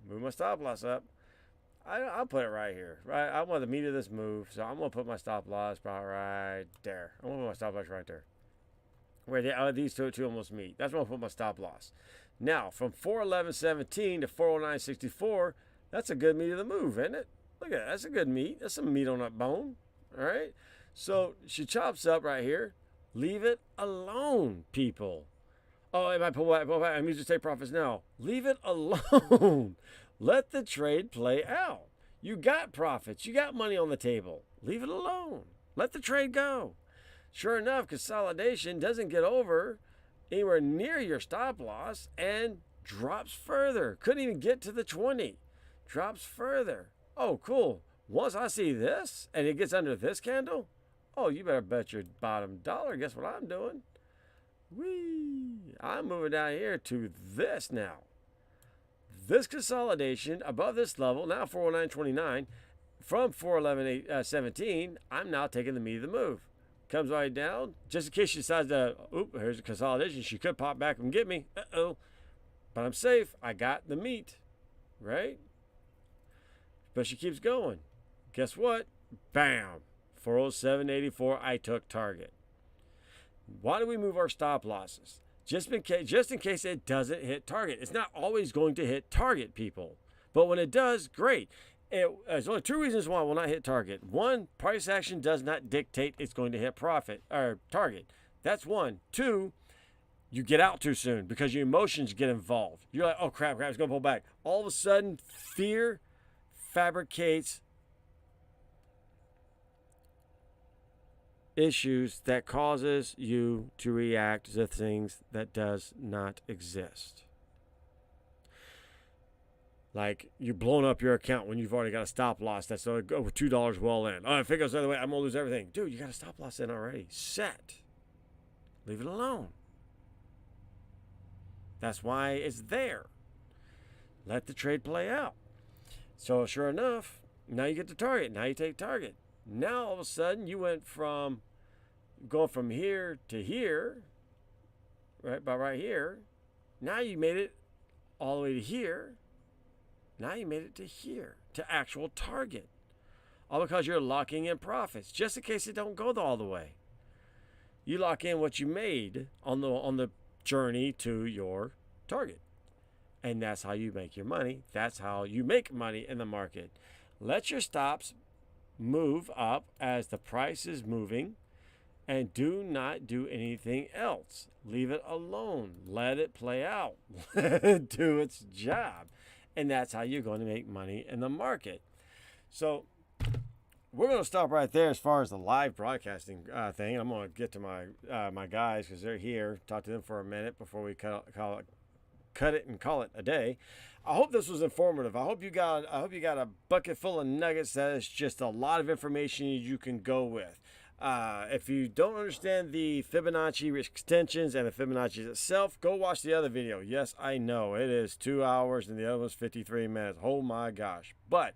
Move my stop loss up. I'll put it right here. Right. I want the meat of this move, so I'm gonna put my stop loss probably right there. I'm gonna put my stop loss right there. Where these two almost meet. That's where I'm gonna put my stop loss. Now from 411.17 to 409.64, that's a good meat of the move, isn't it? Look at that. That's a good meat. That's some meat on that bone. All right. So she chops up right here. Leave it alone, people. Oh, I might pull back. I'm using take profits now. Leave it alone. Let the trade play out. You got profits. You got money on the table. Leave it alone. Let the trade go. Sure enough, consolidation doesn't get over anywhere near your stop loss and drops further. Couldn't even get to the 20. Drops further. Oh, cool. Once I see this and it gets under this candle, oh, you better bet your bottom dollar. Guess what I'm doing? Whee! I'm moving down here to this now. This consolidation above this level, now 409.29, from 411.17, I'm now taking the meat of the move. Comes right down, just in case she decides to, here's a consolidation. She could pop back and get me. Uh-oh. But I'm safe. I got the meat, right? But she keeps going. Guess what? Bam. 407.84, I took target. Why do we move our stop losses? Just in case it doesn't hit target. It's not always going to hit target, people. But when it does, great. There's only two reasons why it will not hit target. One, price action does not dictate it's going to hit profit or target. That's one. Two, you get out too soon because your emotions get involved. You're like, oh crap, it's going to pull back. All of a sudden, fear fabricates issues that causes you to react to things that does not exist. Like you've blown up your account when you've already got a stop loss that's over $2 well in. Oh, if it goes the other way, I'm going to lose everything. Dude, you got a stop loss in already. Set. Leave it alone. That's why it's there. Let the trade play out. So sure enough, now you get the target. Now you take target. Now all of a sudden you went from going from here to here, right, about right here. Now you made it all the way to here. Now you made it to here, to actual target. All because you're locking in profits, just in case it don't go all the way. You lock in what you made on the journey to your target. And that's how you make your money. That's how you make money in the market. Let your stops move up as the price is moving, and do not do anything else. Leave it alone. Let it play out. Let it do its job. And that's how you're going to make money in the market. So we're going to stop right there as far as the live broadcasting thing. I'm going to get to my guys because they're here. Talk to them for a minute before we cut it and call it a day. I hope this was informative. I hope you got a bucket full of nuggets that is just a lot of information you can go with. If you don't understand the Fibonacci extensions and the Fibonacci itself, go watch the other video. Yes, I know it is 2 hours and the other was 53 minutes. Oh my gosh. But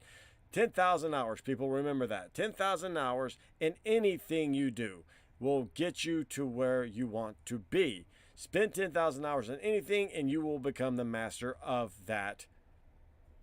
10,000 hours, people, remember that. 10,000 hours in anything you do will get you to where you want to be. Spend 10,000 hours on anything and you will become the master of that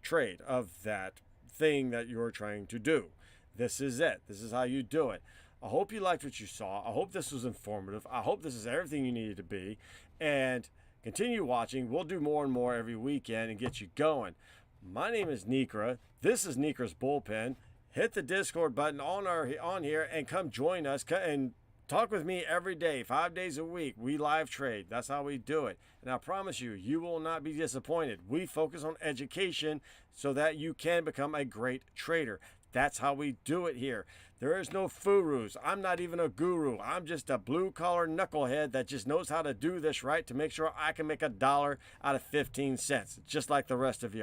trade, of that thing that you're trying to do. This is it. This is how you do it. I hope you liked what you saw. I hope this was informative. I hope this is everything you needed to be. And continue watching. We'll do more and more every weekend and get you going. My name is Nikra. This is Nikra's Bullpen. Hit the Discord button on here and come join us and talk with me every day, 5 days a week. We live trade. That's how we do it. And I promise you, you will not be disappointed. We focus on education so that you can become a great trader. That's how we do it here. There is no furus. I'm not even a guru. I'm just a blue-collar knucklehead that just knows how to do this right to make sure I can make $1 out of 15 cents, just like the rest of you.